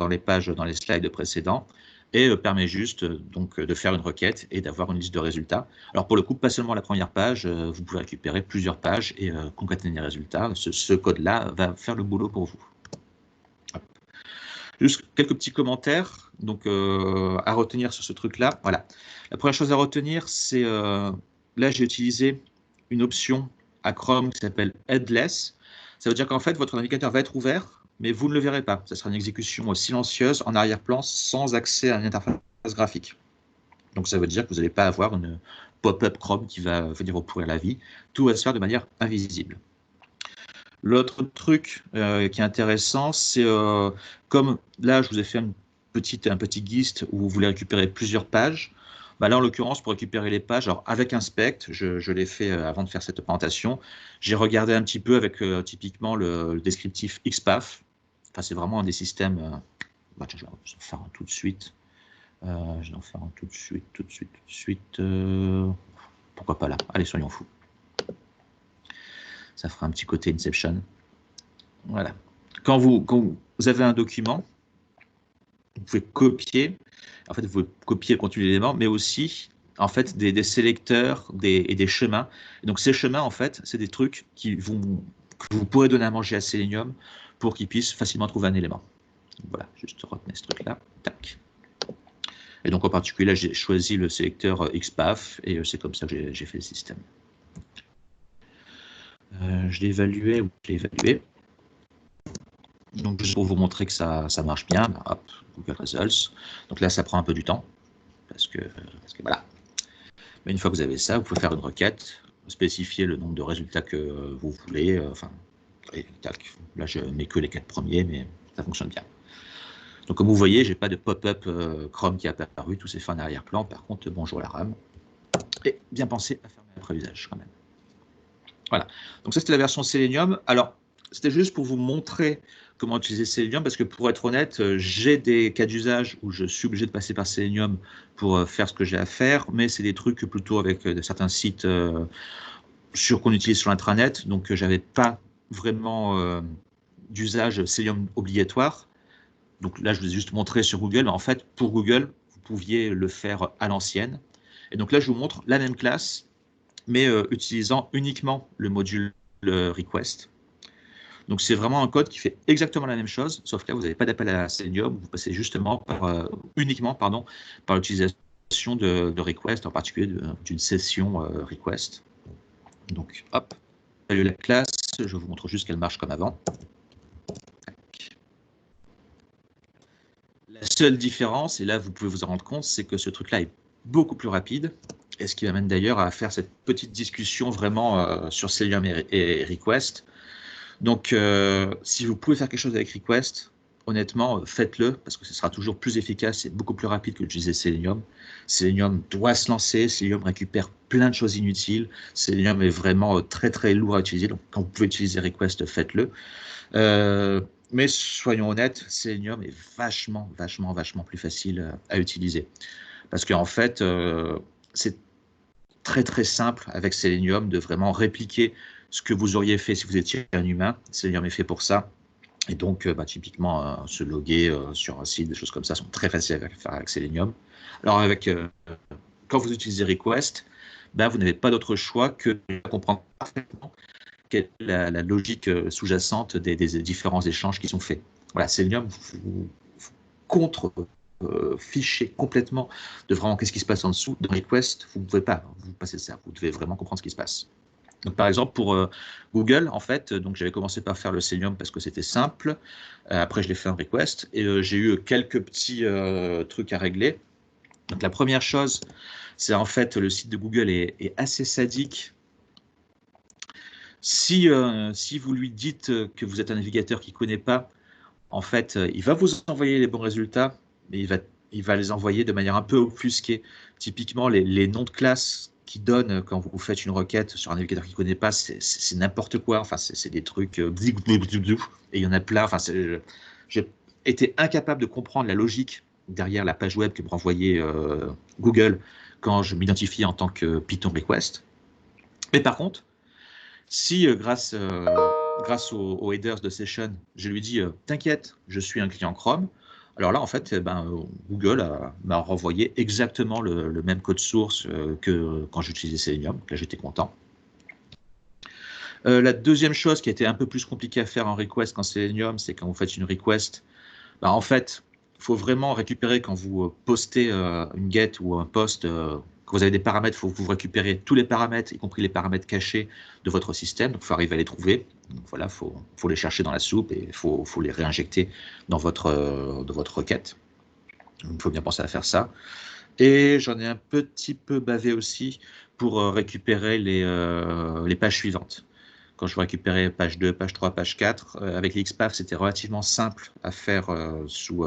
les pages, dans les slides précédents, et permet juste donc de faire une requête et d'avoir une liste de résultats. Alors pour le coup, pas seulement la première page, vous pouvez récupérer plusieurs pages et concaténer les résultats. Ce code-là va faire le boulot pour vous. Juste quelques petits commentaires donc, à retenir sur ce truc-là. Voilà. La première chose à retenir, c'est là, j'ai utilisé une option à Chrome qui s'appelle Headless. Ça veut dire qu'en fait, votre navigateur va être ouvert, mais vous ne le verrez pas. Ce sera une exécution silencieuse en arrière-plan sans accès à une interface graphique. Donc, ça veut dire que vous n'allez pas avoir une pop-up Chrome qui va venir vous pourrir la vie. Tout va se faire de manière invisible. L'autre truc qui est intéressant, c'est comme là, je vous ai fait un petit gist où vous voulez récupérer plusieurs pages. Là, en l'occurrence, pour récupérer les pages, alors avec Inspect, je l'ai fait avant de faire cette présentation, j'ai regardé un petit peu avec typiquement le descriptif XPath. Enfin, c'est vraiment un des systèmes. Je vais en faire un tout de suite. Je vais en faire un tout de suite. Pourquoi pas là? Allez, soyons fous. Ça fera un petit côté Inception. Voilà. Quand vous avez un document, vous pouvez copier. En fait, vous pouvez copier le contenu de l'élément, mais aussi en fait des sélecteurs et des chemins. Et donc ces chemins, en fait, c'est des trucs que vous pourrez donner à manger à Selenium pour qu'il puisse facilement trouver un élément. Donc, voilà, juste retenez ce truc-là. Tac. Et donc en particulier, là, j'ai choisi le sélecteur XPath et c'est comme ça que j'ai fait le système. Je l'ai évalué ou je l'ai évalué. Donc, juste pour vous montrer que ça marche bien, hop, Google Results. Donc là, ça prend un peu du temps, parce que voilà. Mais une fois que vous avez ça, vous pouvez faire une requête, spécifier le nombre de résultats que vous voulez. Et tac, là, je mets que les 4 premiers, mais ça fonctionne bien. Donc, comme vous voyez, je n'ai pas de pop-up Chrome qui est apparu, tout s'est fait en arrière-plan. Par contre, bonjour la RAM. Et bien pensé à fermer après usage quand même. Voilà. Donc ça, c'était la version Selenium. Alors, c'était juste pour vous montrer comment utiliser Selenium, parce que pour être honnête, j'ai des cas d'usage où je suis obligé de passer par Selenium pour faire ce que j'ai à faire, mais c'est des trucs plutôt avec certains sites qu'on utilise sur l'intranet, donc j'avais pas vraiment d'usage Selenium obligatoire. Donc là, je vous ai juste montré sur Google, mais en fait, pour Google, vous pouviez le faire à l'ancienne. Et donc là, je vous montre la même classe mais utilisant uniquement le module request. Donc c'est vraiment un code qui fait exactement la même chose, sauf que là, vous n'avez pas d'appel à Selenium, vous passez justement uniquement par l'utilisation de request, en particulier d'une session request. Donc hop, salut la classe, je vous montre juste qu'elle marche comme avant. La seule différence, et là vous pouvez vous en rendre compte, c'est que ce truc-là est beaucoup plus rapide, et ce qui m'amène d'ailleurs à faire cette petite discussion vraiment sur Selenium et request. Donc, si vous pouvez faire quelque chose avec request, honnêtement, faites-le, parce que ce sera toujours plus efficace et beaucoup plus rapide que d'utiliser Selenium. Selenium doit se lancer, Selenium récupère plein de choses inutiles, Selenium est vraiment très très lourd à utiliser, donc quand vous pouvez utiliser request, faites-le. Mais soyons honnêtes, Selenium est vachement plus facile à utiliser. Parce qu'en fait, c'est très très simple avec Selenium de vraiment répliquer ce que vous auriez fait si vous étiez un humain. Selenium est fait pour ça. Et donc, typiquement, se loguer sur un site, des choses comme ça sont très faciles à faire avec Selenium. Alors, quand vous utilisez Request, vous n'avez pas d'autre choix que de comprendre parfaitement quelle est la logique sous-jacente des différents échanges qui sont faits. Voilà, Selenium vous contre-fichez complètement de vraiment qu'est-ce qui se passe en dessous. Dans Request, vous ne pouvez pas vous passer ça. Vous devez vraiment comprendre ce qui se passe. Donc, par exemple, pour Google, en fait, donc j'avais commencé par faire le Selenium parce que c'était simple. Après, je l'ai fait en request et j'ai eu quelques petits trucs à régler. Donc, la première chose, c'est en fait le site de Google est assez sadique. Si vous lui dites que vous êtes un navigateur qu'il ne connaît pas, en fait, il va vous envoyer les bons résultats, mais il va les envoyer de manière un peu offusquée. Typiquement, les noms de classe qu'il donne quand vous faites une requête sur un navigateur qu'il ne connaît pas, c'est n'importe quoi. Enfin, c'est des trucs et il y en a plein. Enfin, j'ai été incapable de comprendre la logique derrière la page web que me renvoyait Google quand je m'identifiais en tant que Python request. Mais par contre, si grâce aux headers de session, je lui dis t'inquiète, je suis un client Chrome, alors là en fait Google m'a renvoyé exactement le même code source que quand j'utilisais Selenium. Donc là j'étais content. La deuxième chose qui a été un peu plus compliquée à faire en request qu'en Selenium, c'est quand vous faites une request, en fait il faut vraiment récupérer quand vous postez une get ou un post. Quand vous avez des paramètres, il faut que vous récupérez tous les paramètres, y compris les paramètres cachés de votre système. Donc, il faut arriver à les trouver. Donc, voilà, faut les chercher dans la soupe et il faut les réinjecter dans votre requête. Donc, il faut bien penser à faire ça. Et j'en ai un petit peu bavé aussi pour récupérer les pages suivantes. Quand je récupérais page 2, page 3, page 4, avec l'XPath, c'était relativement simple à faire sous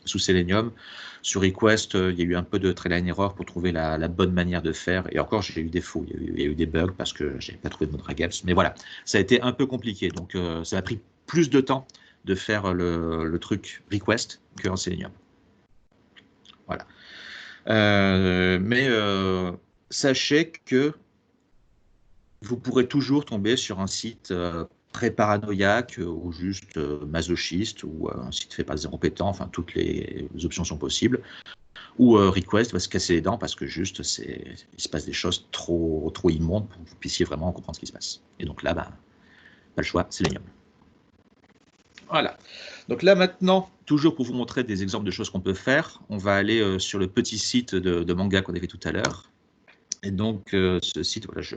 Selenium. Sur Request, il y a eu un peu de trial and error pour trouver la bonne manière de faire. Et encore, j'ai eu des défauts, il y a eu des bugs parce que je n'avais pas trouvé de mode regex. Mais voilà, ça a été un peu compliqué. Donc, ça a pris plus de temps de faire le truc Request qu'en Selenium. Voilà. Mais sachez que vous pourrez toujours tomber sur un site très paranoïaque ou juste masochiste ou un site fait par des incompétents, enfin toutes les options sont possibles, ou Request va se casser les dents parce que juste il se passe des choses trop immondes pour que vous puissiez vraiment comprendre ce qui se passe. Et donc là, pas le choix, c'est Selenium. Voilà. Donc là maintenant, toujours pour vous montrer des exemples de choses qu'on peut faire, on va aller sur le petit site de manga qu'on avait tout à l'heure. Et donc ce site, voilà, je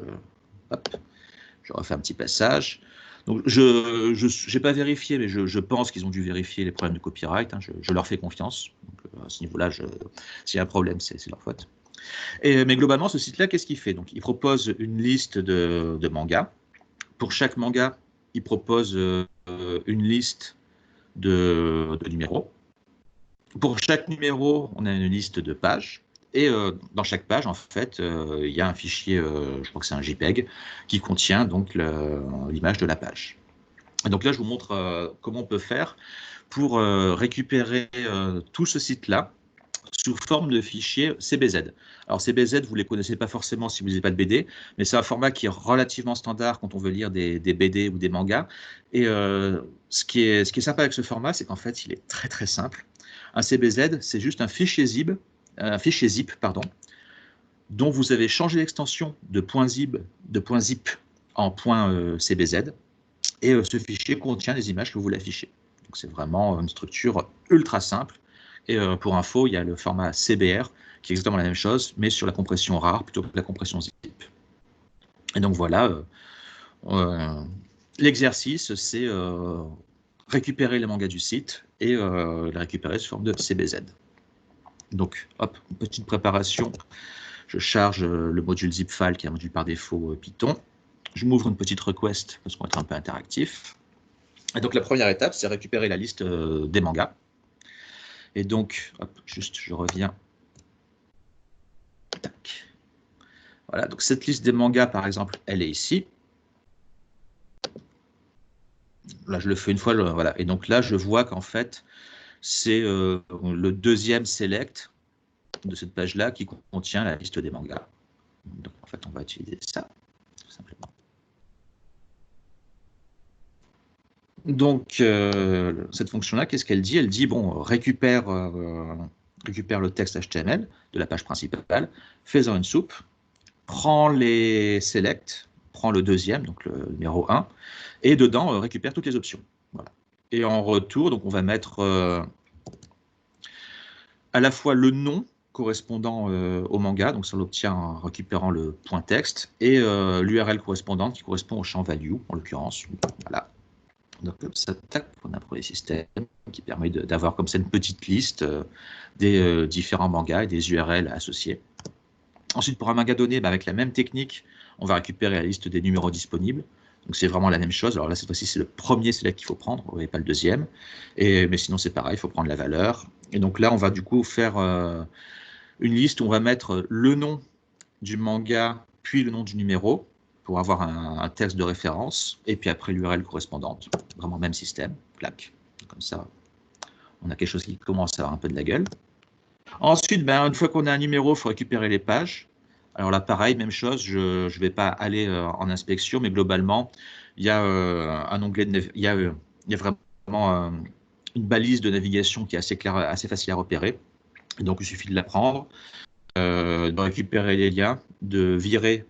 refais un petit passage. Donc, je n'ai pas vérifié, mais je pense qu'ils ont dû vérifier les problèmes de copyright. Hein, je leur fais confiance. Donc, à ce niveau-là, s'il y a un problème, c'est leur faute. Mais globalement, ce site-là, qu'est-ce qu'il fait? Donc, il propose une liste de mangas. Pour chaque manga, il propose une liste de numéros. Pour chaque numéro, on a une liste de pages. Et dans chaque page, en fait, il y a un fichier, je crois que c'est un JPEG, qui contient donc l'image de la page. Et donc là, je vous montre comment on peut faire pour récupérer tout ce site-là sous forme de fichier CBZ. Alors CBZ, vous ne les connaissez pas forcément si vous n'avez pas de BD, mais c'est un format qui est relativement standard quand on veut lire des BD ou des mangas. Et ce qui est sympa avec ce format, c'est qu'en fait, il est très très simple. Un CBZ, c'est juste un fichier zip, dont vous avez changé l'extension de .zip en .cbz, et ce fichier contient les images que vous voulez afficher. Donc c'est vraiment une structure ultra simple. Et pour info, il y a le format CBR qui est exactement la même chose, mais sur la compression rare plutôt que la compression zip. Et donc voilà, l'exercice, c'est récupérer les mangas du site et les récupérer sous forme de CBZ. Donc, hop, une petite préparation. Je charge le module zipfile qui est un module par défaut Python. Je m'ouvre une petite request parce qu'on va être un peu interactif. Et donc la première étape, c'est récupérer la liste des mangas. Et donc, hop, juste je reviens. Tac. Voilà, donc cette liste des mangas, par exemple, elle est ici. Là, je le fais une fois, voilà. Et donc là, je vois qu'en fait, c'est le deuxième select de cette page-là qui contient la liste des mangas. Donc en fait, on va utiliser ça, tout simplement. Donc, cette fonction-là, qu'est-ce qu'elle dit? Elle dit, bon, récupère le texte HTML de la page principale, fais-en une soupe, prends les select, prends le deuxième, donc le numéro 1, et dedans, récupère toutes les options. Voilà. Et en retour, donc on va mettre à la fois le nom correspondant au manga, donc ça l'obtient en récupérant le point texte, et l'URL correspondante qui correspond au champ value, en l'occurrence. Voilà. Donc ça, tac, on a un premier système qui permet d'avoir comme ça une petite liste des différents mangas et des URL associés. Ensuite, pour un manga donné, avec la même technique, on va récupérer la liste des numéros disponibles. Donc c'est vraiment la même chose. Alors là, cette fois-ci, c'est le premier select qu'il faut prendre, et pas le deuxième. Mais sinon, c'est pareil, il faut prendre la valeur. Et donc là, on va du coup faire une liste où on va mettre le nom du manga, puis le nom du numéro, pour avoir un texte de référence, et puis après l'URL correspondante. Vraiment même système, clac. Comme ça, on a quelque chose qui commence à avoir un peu de la gueule. Ensuite, une fois qu'on a un numéro, il faut récupérer les pages. Alors là, pareil, même chose, je ne vais pas aller en inspection, mais globalement, il y a un onglet, il y a vraiment une balise de navigation qui est assez claire, assez facile à repérer. Et donc, il suffit de la prendre, de récupérer les liens, de virer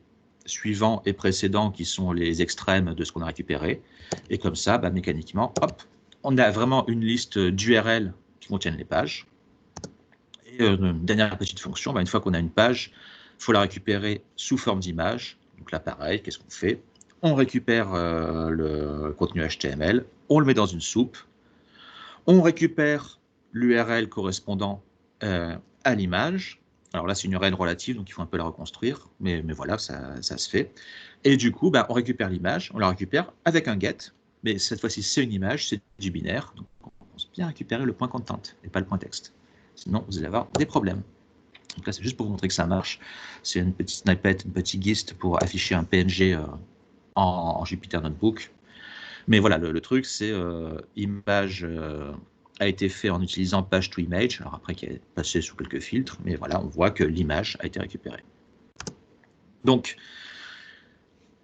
suivant et précédent qui sont les extrêmes de ce qu'on a récupéré. Et comme ça, mécaniquement, hop, on a vraiment une liste d'URL qui contiennent les pages. Et dernière petite fonction, une fois qu'on a une page, il faut la récupérer sous forme d'image. Donc là, pareil, qu'est-ce qu'on fait? On récupère le contenu HTML, on le met dans une soupe, on récupère l'URL correspondant à l'image. Alors là, c'est une URL relative, donc il faut un peu la reconstruire, mais voilà, ça se fait. Et du coup, on récupère l'image, on la récupère avec un get, mais cette fois-ci, c'est une image, c'est du binaire, donc on pense bien récupérer le point content et pas le point texte. Sinon, vous allez avoir des problèmes. Donc là, c'est juste pour vous montrer que ça marche. C'est une petite snippet, une petite gist pour afficher un PNG en Jupyter Notebook. Mais voilà, le truc, c'est image a été fait en utilisant page to image, alors après qui est passé sous quelques filtres, mais voilà, on voit que l'image a été récupérée. Donc,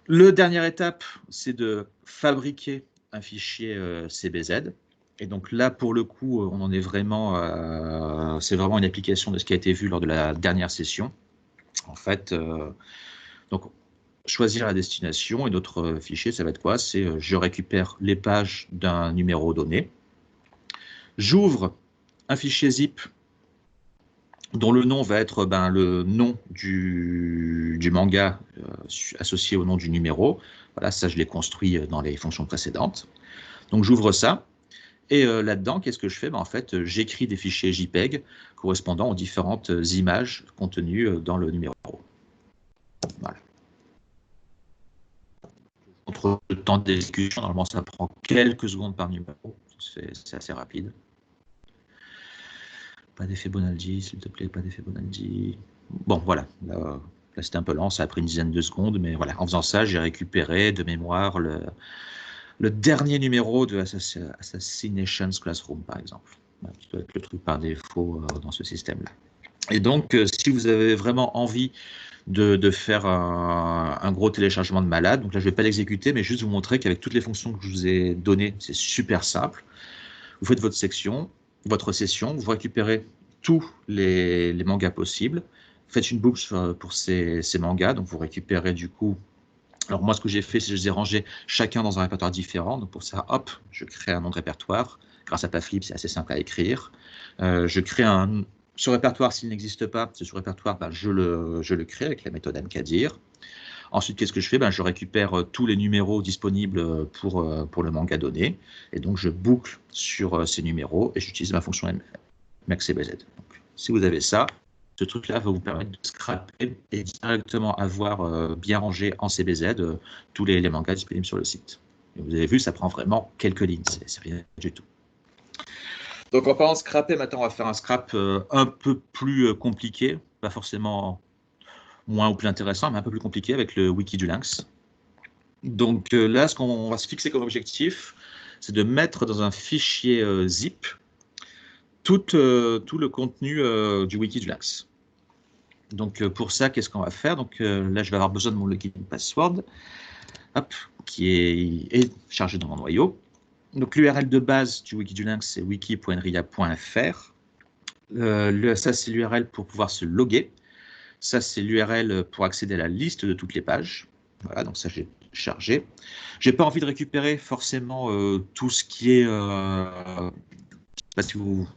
la dernière étape, c'est de fabriquer un fichier CBZ. Et donc là, pour le coup, on en est vraiment, c'est vraiment une application de ce qui a été vu lors de la dernière session. En fait, donc choisir la destination et notre fichier, ça va être quoi? C'est je récupère les pages d'un numéro donné. J'ouvre un fichier zip dont le nom va être le nom du manga associé au nom du numéro. Voilà, ça, je l'ai construit dans les fonctions précédentes. Donc, j'ouvre ça. Et là-dedans, qu'est-ce que je fais? En fait, j'écris des fichiers JPEG correspondant aux différentes images contenues dans le numéro. Voilà. Entre le temps d'exécution, normalement, ça prend quelques secondes par numéro. C'est assez rapide. Pas d'effet Bonaldi, s'il te plaît, pas d'effet Bonaldi. Bon, voilà. Là c'était un peu lent, ça a pris une dizaine de secondes, mais voilà. En faisant ça, j'ai récupéré de mémoire le dernier numéro de Assassinations Classroom, par exemple. Qui doit être le truc par défaut dans ce système-là. Et donc, si vous avez vraiment envie de faire un gros téléchargement de malade, donc là, je ne vais pas l'exécuter, mais juste vous montrer qu'avec toutes les fonctions que je vous ai données, c'est super simple. Vous faites votre session, vous récupérez tous les mangas possibles, faites une boucle pour ces mangas, donc vous récupérez du coup. Alors moi, ce que j'ai fait, c'est que je les ai rangés chacun dans un répertoire différent. Donc pour ça, hop, je crée un nom de répertoire. Grâce à Paflib, c'est assez simple à écrire. Je crée un sous-répertoire s'il n'existe pas. Ce sous-répertoire, je le crée avec la méthode mkdir. Ensuite, qu'est-ce que je fais? Je récupère tous les numéros disponibles pour le manga donné. Et donc, je boucle sur ces numéros et j'utilise ma fonction maxcbz. Donc, si vous avez ça, ce truc-là va vous permettre de scraper et directement avoir bien rangé en CBZ tous les mangas disponibles sur le site. Et vous avez vu, ça prend vraiment quelques lignes, c'est rien du tout. Donc en parlant de scraper, maintenant on va faire un scrap un peu plus compliqué, pas forcément moins ou plus intéressant, mais un peu plus compliqué avec le wiki du Lynx. Donc là, ce qu'on va se fixer comme objectif, c'est de mettre dans un fichier zip tout le contenu du wiki du Lynx. Donc pour ça, qu'est-ce qu'on va faire? Donc là, je vais avoir besoin de mon login password, hop, qui est chargé dans mon noyau. Donc l'URL de base du wiki du Lynx, c'est wiki.nria.fr. Ça, c'est l'URL pour pouvoir se loguer. Ça, c'est l'URL pour accéder à la liste de toutes les pages. Voilà, donc ça, j'ai chargé. J'ai pas envie de récupérer forcément tout ce qui est... je sais pas si vous...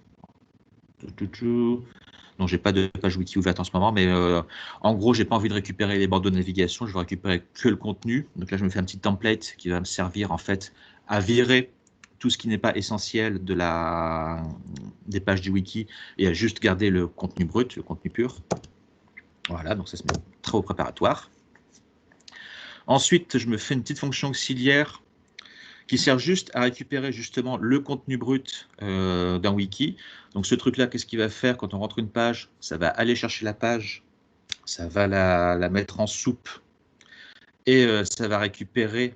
Non, j'ai pas de page wiki ouverte en ce moment, mais en gros, j'ai pas envie de récupérer les bandeaux de navigation, je veux récupérer que le contenu. Donc là, je me fais un petit template qui va me servir en fait à virer tout ce qui n'est pas essentiel des pages du wiki et à juste garder le contenu brut, le contenu pur. Voilà, donc ça se met très au préparatoire. Ensuite, je me fais une petite fonction auxiliaire qui sert juste à récupérer justement le contenu brut d'un wiki. Donc ce truc-là, qu'est-ce qu'il va faire quand on rentre une page? Ça va aller chercher la page, ça va la mettre en soupe et ça va récupérer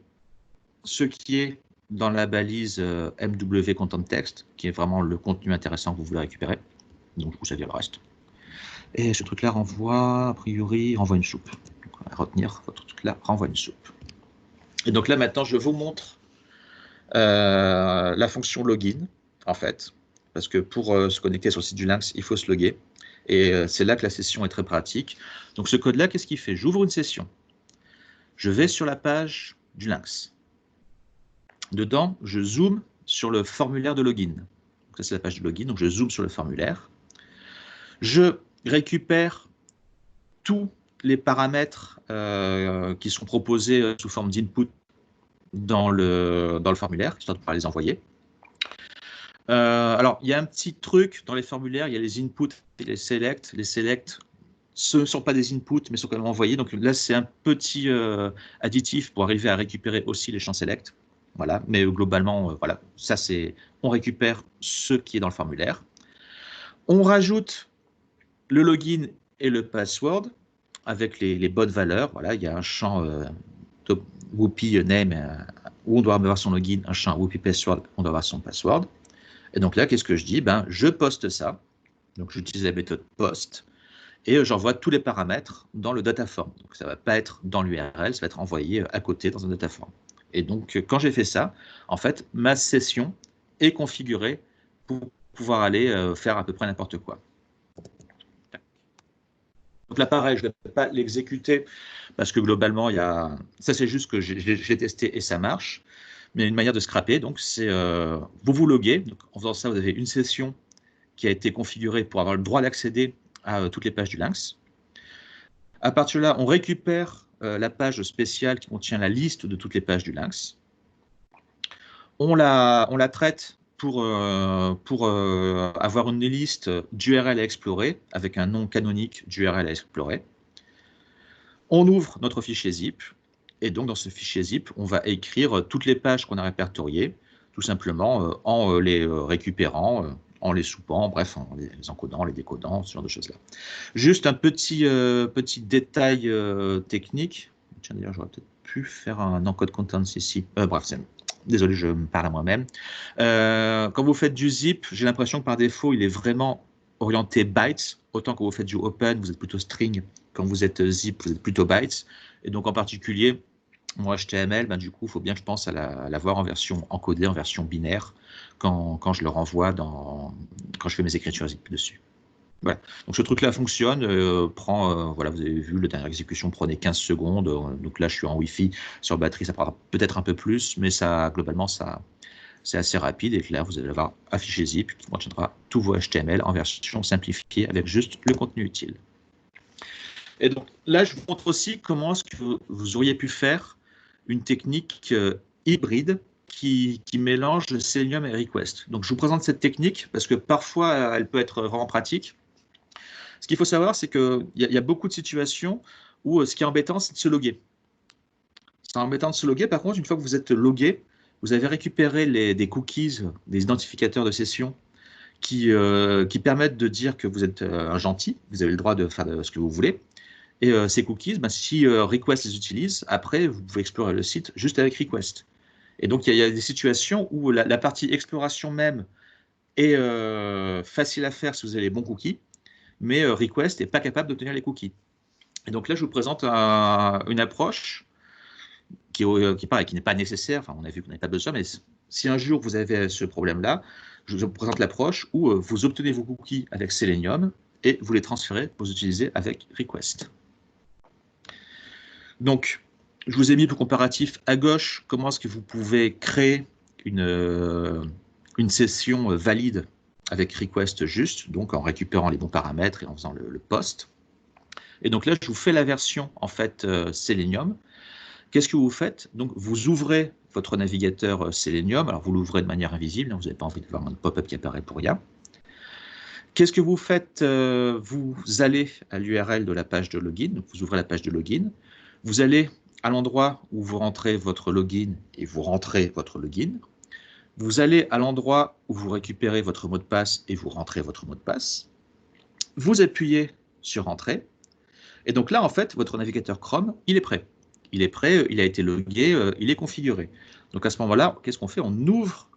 ce qui est dans la balise MW Content Text, qui est vraiment le contenu intéressant que vous voulez récupérer. Donc vous savez le reste. Et ce truc-là renvoie, a priori, renvoie une soupe. Donc on va retenir, votre truc-là renvoie une soupe. Et donc là maintenant, je vous montre la fonction login, en fait, parce que pour se connecter sur le site du Lynx, il faut se loguer. Et c'est là que la session est très pratique. Donc ce code-là, qu'est-ce qu'il fait? J'ouvre une session. Je vais sur la page du Lynx. Dedans, je zoome sur le formulaire de login. Donc ça, c'est la page de login, donc je zoome sur le formulaire. Je récupère tous les paramètres qui sont proposés sous forme d'input dans le formulaire, histoire de pouvoir les envoyer. Alors, il y a un petit truc dans les formulaires, il y a les inputs et les selects. Les selects, ce ne sont pas des inputs, mais sont quand même envoyés. Donc là, c'est un petit additif pour arriver à récupérer aussi les champs select. Voilà, mais globalement, voilà, ça c'est, on récupère ce qui est dans le formulaire. On rajoute le login et le password avec les bonnes valeurs. Voilà, il y a un champ Whoopi name où on doit avoir son login, un champ Whoopi password, on doit avoir son password. Et donc là, qu'est-ce que je dis? Je poste ça. Donc j'utilise la méthode post et j'envoie tous les paramètres dans le dataform. Donc ça ne va pas être dans l'URL, ça va être envoyé à côté dans un dataform. Et donc quand j'ai fait ça, en fait, ma session est configurée pour pouvoir aller faire à peu près n'importe quoi. Donc là, pareil, je ne vais pas l'exécuter parce que globalement, ça c'est juste que j'ai testé et ça marche. Mais une manière de scraper, donc c'est vous vous loguez. Donc, en faisant ça, vous avez une session qui a été configurée pour avoir le droit d'accéder à toutes les pages du Lynx. À partir de là, on récupère la page spéciale qui contient la liste de toutes les pages du Lynx. On la traite pour avoir une liste d'URL à explorer avec un nom canonique d'URL à explorer. On ouvre notre fichier zip et donc dans ce fichier zip, on va écrire toutes les pages qu'on a répertoriées, tout simplement en les récupérant, en les soupant, bref, en les encodant, les décodant, ce genre de choses-là. Juste un petit détail technique. Tiens, d'ailleurs, j'aurais peut-être pu faire un encode contents ici. Bref, désolé, je me parle à moi-même. Quand vous faites du zip, j'ai l'impression que par défaut, il est vraiment orienté bytes. Autant quand vous faites du open, vous êtes plutôt string. Quand vous êtes zip, vous êtes plutôt bytes. Et donc, en particulier, mon HTML, du coup, il faut bien que je pense à l'avoir en version encodée, en version binaire, quand je le renvoie quand je fais mes écritures zip dessus. Voilà. Donc ce truc-là fonctionne, voilà, vous avez vu, la dernière exécution prenait 15 secondes, donc là je suis en Wi-Fi, sur batterie ça prendra peut-être un peu plus, mais globalement c'est assez rapide, et là vous allez avoir affiché zip qui contiendra tous vos HTML en version simplifiée avec juste le contenu utile. Et donc là je vous montre aussi comment est-ce que vous auriez pu faire une technique hybride qui mélange Selenium et Request. Donc je vous présente cette technique parce que parfois elle peut être vraiment pratique. Ce qu'il faut savoir, c'est qu'il y a beaucoup de situations où ce qui est embêtant, c'est de se loguer. C'est embêtant de se loguer. Par contre, une fois que vous êtes logué, vous avez récupéré des cookies, des identificateurs de session qui permettent de dire que vous êtes un gentil, vous avez le droit de faire ce que vous voulez. Et ces cookies, si Request les utilise, après, vous pouvez explorer le site juste avec Request. Et donc, il y a des situations où la partie exploration même est facile à faire si vous avez les bons cookies, mais Request n'est pas capable d'obtenir les cookies. Et donc là, je vous présente une approche qui n'est pas nécessaire. Enfin, on a vu qu'on n'avait pas besoin, mais si un jour vous avez ce problème-là, je vous présente l'approche où vous obtenez vos cookies avec Selenium et vous les transférez pour les utiliser avec Request. Donc, je vous ai mis pour comparatif à gauche comment est-ce que vous pouvez créer une session valide avec Request juste, donc en récupérant les bons paramètres et en faisant le post. Et donc là, je vous fais la version en fait Selenium. Qu'est-ce que vous faites? Donc, vous ouvrez votre navigateur Selenium. Alors, vous l'ouvrez de manière invisible. Vous n'avez pas envie de voir un pop-up qui apparaît pour rien. Qu'est-ce que vous faites? Vous allez à l'URL de la page de login. Donc, vous ouvrez la page de login. Vous allez à l'endroit où vous rentrez votre login et vous rentrez votre login. Vous allez à l'endroit où vous récupérez votre mot de passe et vous rentrez votre mot de passe. Vous appuyez sur Entrée. Et donc là, en fait, votre navigateur Chrome, il est prêt. Il est prêt, il a été logué, il est configuré. Donc à ce moment-là, qu'est-ce qu'on fait? On ouvre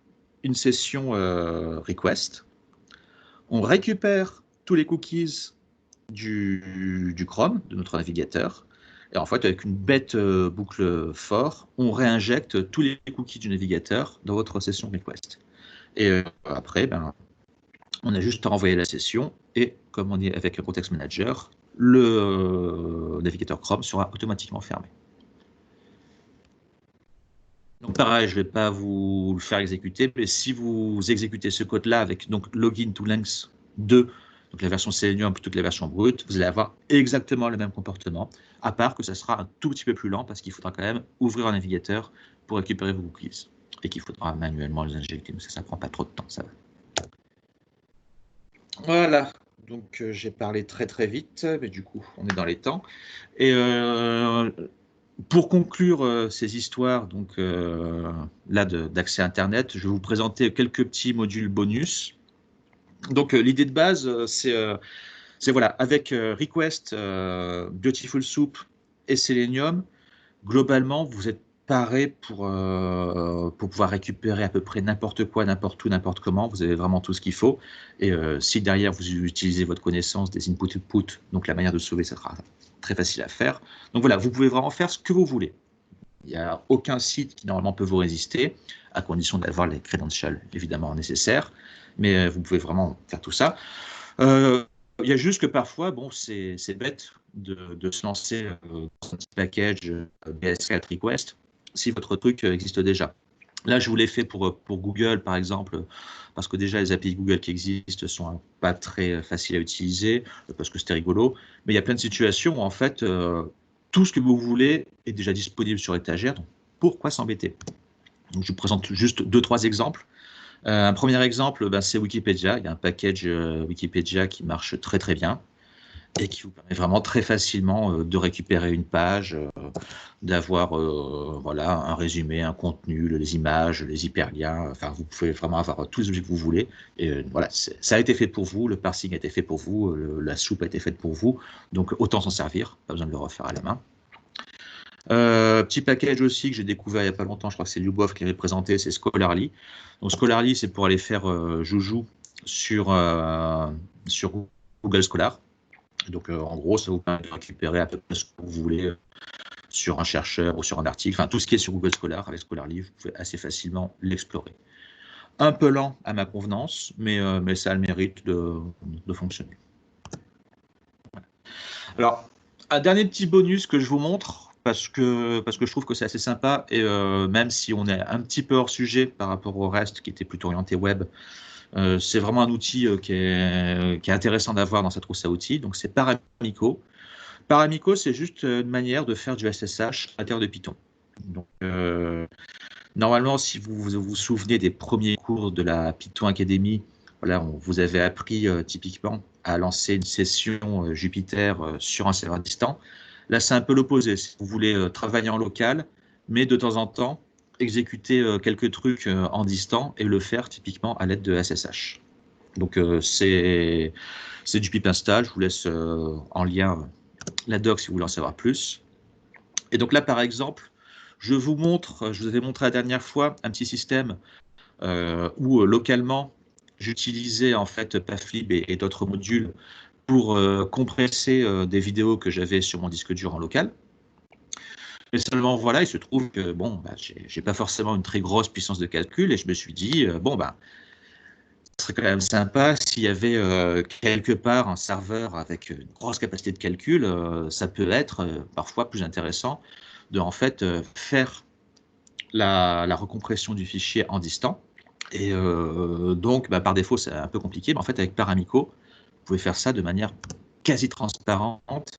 une session request, on récupère tous les cookies du Chrome, de notre navigateur, et en fait, avec une bête boucle for, on réinjecte tous les cookies du navigateur dans votre session request. Et après, on a juste à renvoyer la session, et comme on est avec un context manager, le navigateur Chrome sera automatiquement fermé. Donc pareil, je ne vais pas vous le faire exécuter, mais si vous exécutez ce code-là avec donc login to length 2, donc la version Selenium plutôt que la version brute, vous allez avoir exactement le même comportement, à part que ça sera un tout petit peu plus lent parce qu'il faudra quand même ouvrir un navigateur pour récupérer vos cookies et qu'il faudra manuellement les injecter, mais ça ne prend pas trop de temps, ça va. Voilà, donc j'ai parlé très très vite, mais du coup on est dans les temps. Et pour conclure ces histoires donc, là d'accès Internet, je vais vous présenter quelques petits modules bonus. Donc l'idée de base, c'est voilà, avec Request, Beautiful Soup et Selenium, globalement, vous êtes paré pour pouvoir récupérer à peu près n'importe quoi, n'importe où, n'importe comment. Vous avez vraiment tout ce qu'il faut. Et si derrière, vous utilisez votre connaissance des input-output, donc la manière de sauver, ça sera très facile à faire. Donc voilà, vous pouvez vraiment faire ce que vous voulez. Il n'y a aucun site qui normalement peut vous résister, à condition d'avoir les credentials évidemment nécessaires. Mais vous pouvez vraiment faire tout ça. Il y a juste que parfois, bon, c'est bête de se lancer dans un petit package BS4 Request si votre truc existe déjà. Là, je vous l'ai fait pour Google, par exemple, parce que déjà, les API Google qui existent sont pas très faciles à utiliser, parce que c'était rigolo. Mais il y a plein de situations où, en fait, tout ce que vous voulez est déjà disponible sur étagère. Donc, pourquoi s'embêter? Donc, je vous présente juste 2-3 exemples. Un premier exemple, c'est Wikipédia. Il y a un package Wikipédia qui marche très très bien et qui vous permet vraiment très facilement de récupérer une page, d'avoir voilà, un résumé, un contenu, les images, les hyperliens. Enfin, vous pouvez vraiment avoir tous les objets que vous voulez. Et voilà, ça a été fait pour vous, le parsing a été fait pour vous, la soupe a été faite pour vous. Donc autant s'en servir, pas besoin de le refaire à la main. Petit package aussi que j'ai découvert il n'y a pas longtemps, je crois que c'est Lyubov qui est représenté, c'est Scholarly. Donc Scholarly, c'est pour aller faire joujou sur Google Scholar. Donc en gros, ça vous permet de récupérer à peu près ce que vous voulez sur un chercheur ou sur un article. Enfin, tout ce qui est sur Google Scholar, avec Scholarly, vous pouvez assez facilement l'explorer. Un peu lent à ma convenance, mais ça a le mérite de fonctionner. Alors, un dernier petit bonus que je vous montre, parce que je trouve que c'est assez sympa, et même si on est un petit peu hors sujet par rapport au reste qui était plutôt orienté web, c'est vraiment un outil qui est intéressant d'avoir dans sa trousse à outils. Donc, c'est Paramico. Paramico, c'est juste une manière de faire du SSH à l'intérieur de Python. Donc, normalement, si vous souvenez des premiers cours de la Python Academy, voilà, on vous avait appris typiquement à lancer une session Jupyter sur un serveur distant. Là, c'est un peu l'opposé. Si vous voulez travailler en local, mais de temps en temps, exécuter quelques trucs en distant et le faire typiquement à l'aide de SSH. Donc, c'est du pip install. Je vous laisse en lien la doc si vous voulez en savoir plus. Et donc là, par exemple, je vous avais montré la dernière fois un petit système où localement, j'utilisais en fait Pathlib et d'autres modules pour compresser des vidéos que j'avais sur mon disque dur en local. Mais seulement voilà, il se trouve que bon, bah, j'ai pas forcément une très grosse puissance de calcul et je me suis dit bon bah ce serait quand même sympa s'il y avait quelque part un serveur avec une grosse capacité de calcul, ça peut être parfois plus intéressant de en fait faire la recompression du fichier en distant. Et donc, bah, par défaut, c'est un peu compliqué, mais en fait, avec Paramico, vous pouvez faire ça de manière quasi transparente.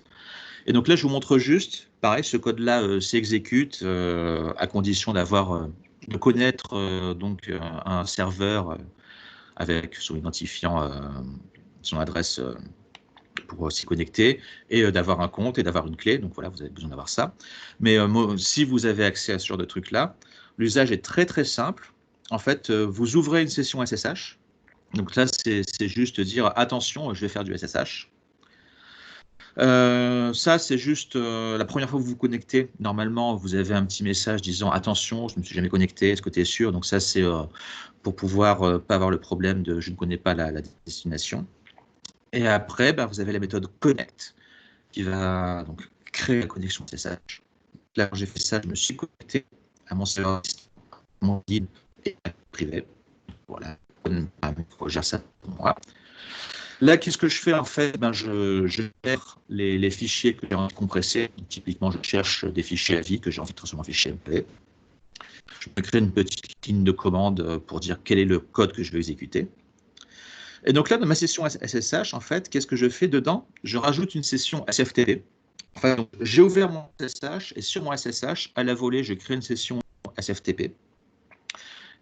Et donc là, je vous montre juste, pareil, ce code-là s'exécute à condition de connaître donc un serveur avec son identifiant, son adresse pour s'y connecter et d'avoir un compte et d'avoir une clé. Donc voilà, vous avez besoin d'avoir ça. Mais si vous avez accès à ce genre de truc-là, l'usage est très très simple. En fait, vous ouvrez une session SSH. Donc là, c'est juste dire attention, je vais faire du SSH. Ça, c'est juste la première fois que vous vous connectez. Normalement, vous avez un petit message disant attention, je ne me suis jamais connecté, est-ce que tu es sûr? Donc ça, c'est pour pouvoir pas avoir le problème de je ne connais pas la destination. Et après, bah, vous avez la méthode connect qui va donc créer la connexion SSH. Là, quand j'ai fait ça, je me suis connecté à mon serveur, mon guide et privé. Voilà, je gère ça pour moi. Là, qu'est-ce que je fais en fait? Ben, je gère les fichiers que j'ai envie de compresser. Typiquement, je cherche des fichiers à vie que j'ai envie de transformer en fichiers MP. Je me crée une petite ligne de commande pour dire quel est le code que je veux exécuter. Et donc là, dans ma session SSH, en fait, qu'est-ce que je fais dedans? Je rajoute une session SFTP. Enfin, j'ai ouvert mon SSH et sur mon SSH, à la volée, je crée une session SFTP.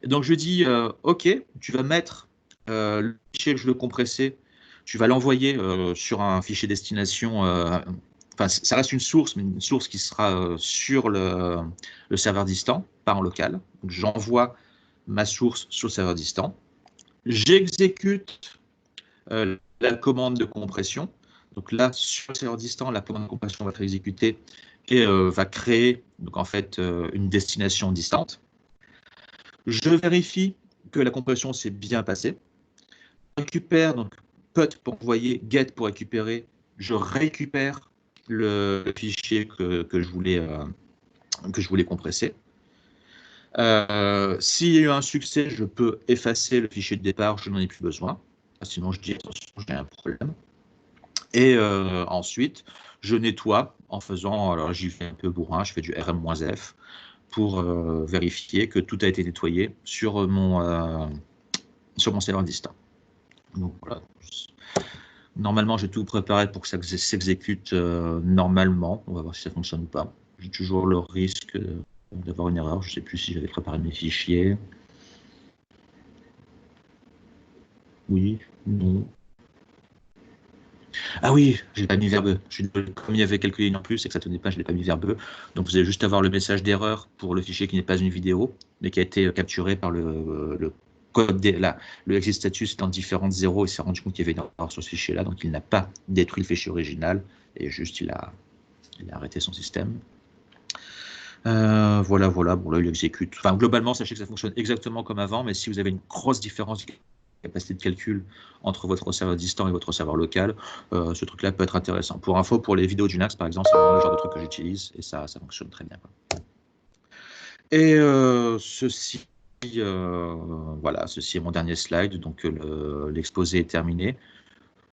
Et donc je dis, OK, tu vas mettre le fichier que je veux compresser, tu vas l'envoyer sur un fichier destination. Enfin, ça reste une source, mais une source qui sera sur le serveur distant, pas en local. Donc j'envoie ma source sur le serveur distant. J'exécute la commande de compression. Donc là, sur le serveur distant, la commande de compression va être exécutée et va créer donc en fait une destination distante. Je vérifie que la compression s'est bien passée. Je récupère donc put pour envoyer, get pour récupérer. Je récupère le fichier que je voulais compresser. S'il y a eu un succès, je peux effacer le fichier de départ, je n'en ai plus besoin. Sinon, je dis attention, j'ai un problème. Et ensuite, je nettoie en faisant, alors j'y fais un peu bourrin, je fais du rm-f pour vérifier que tout a été nettoyé sur mon serveur distant. Donc voilà. Normalement, j'ai tout préparé pour que ça s'exécute normalement. On va voir si ça fonctionne ou pas. J'ai toujours le risque d'avoir une erreur. Je ne sais plus si j'avais préparé mes fichiers. Oui, non. Ah oui, je n'ai pas mis verbeux. Comme il y avait quelques lignes en plus et que ça ne tenait pas, je n'ai pas mis verbeux. Donc vous allez juste avoir le message d'erreur pour le fichier qui n'est pas une vidéo, mais qui a été capturé par le code. Le exit status étant différent de 0, il s'est rendu compte qu'il y avait une erreur sur ce fichier-là, donc il n'a pas détruit le fichier original, et juste il a arrêté son système. Voilà. Bon là, il exécute. Enfin, globalement, sachez que ça fonctionne exactement comme avant, mais si vous avez une grosse différence de capacité de calcul entre votre serveur distant et votre serveur local, ce truc-là peut être intéressant. Pour info, pour les vidéos du NAX, par exemple, c'est vraiment le genre de truc que j'utilise et ça fonctionne très bien. Et ceci, voilà, ceci est mon dernier slide. Donc l'exposé est terminé.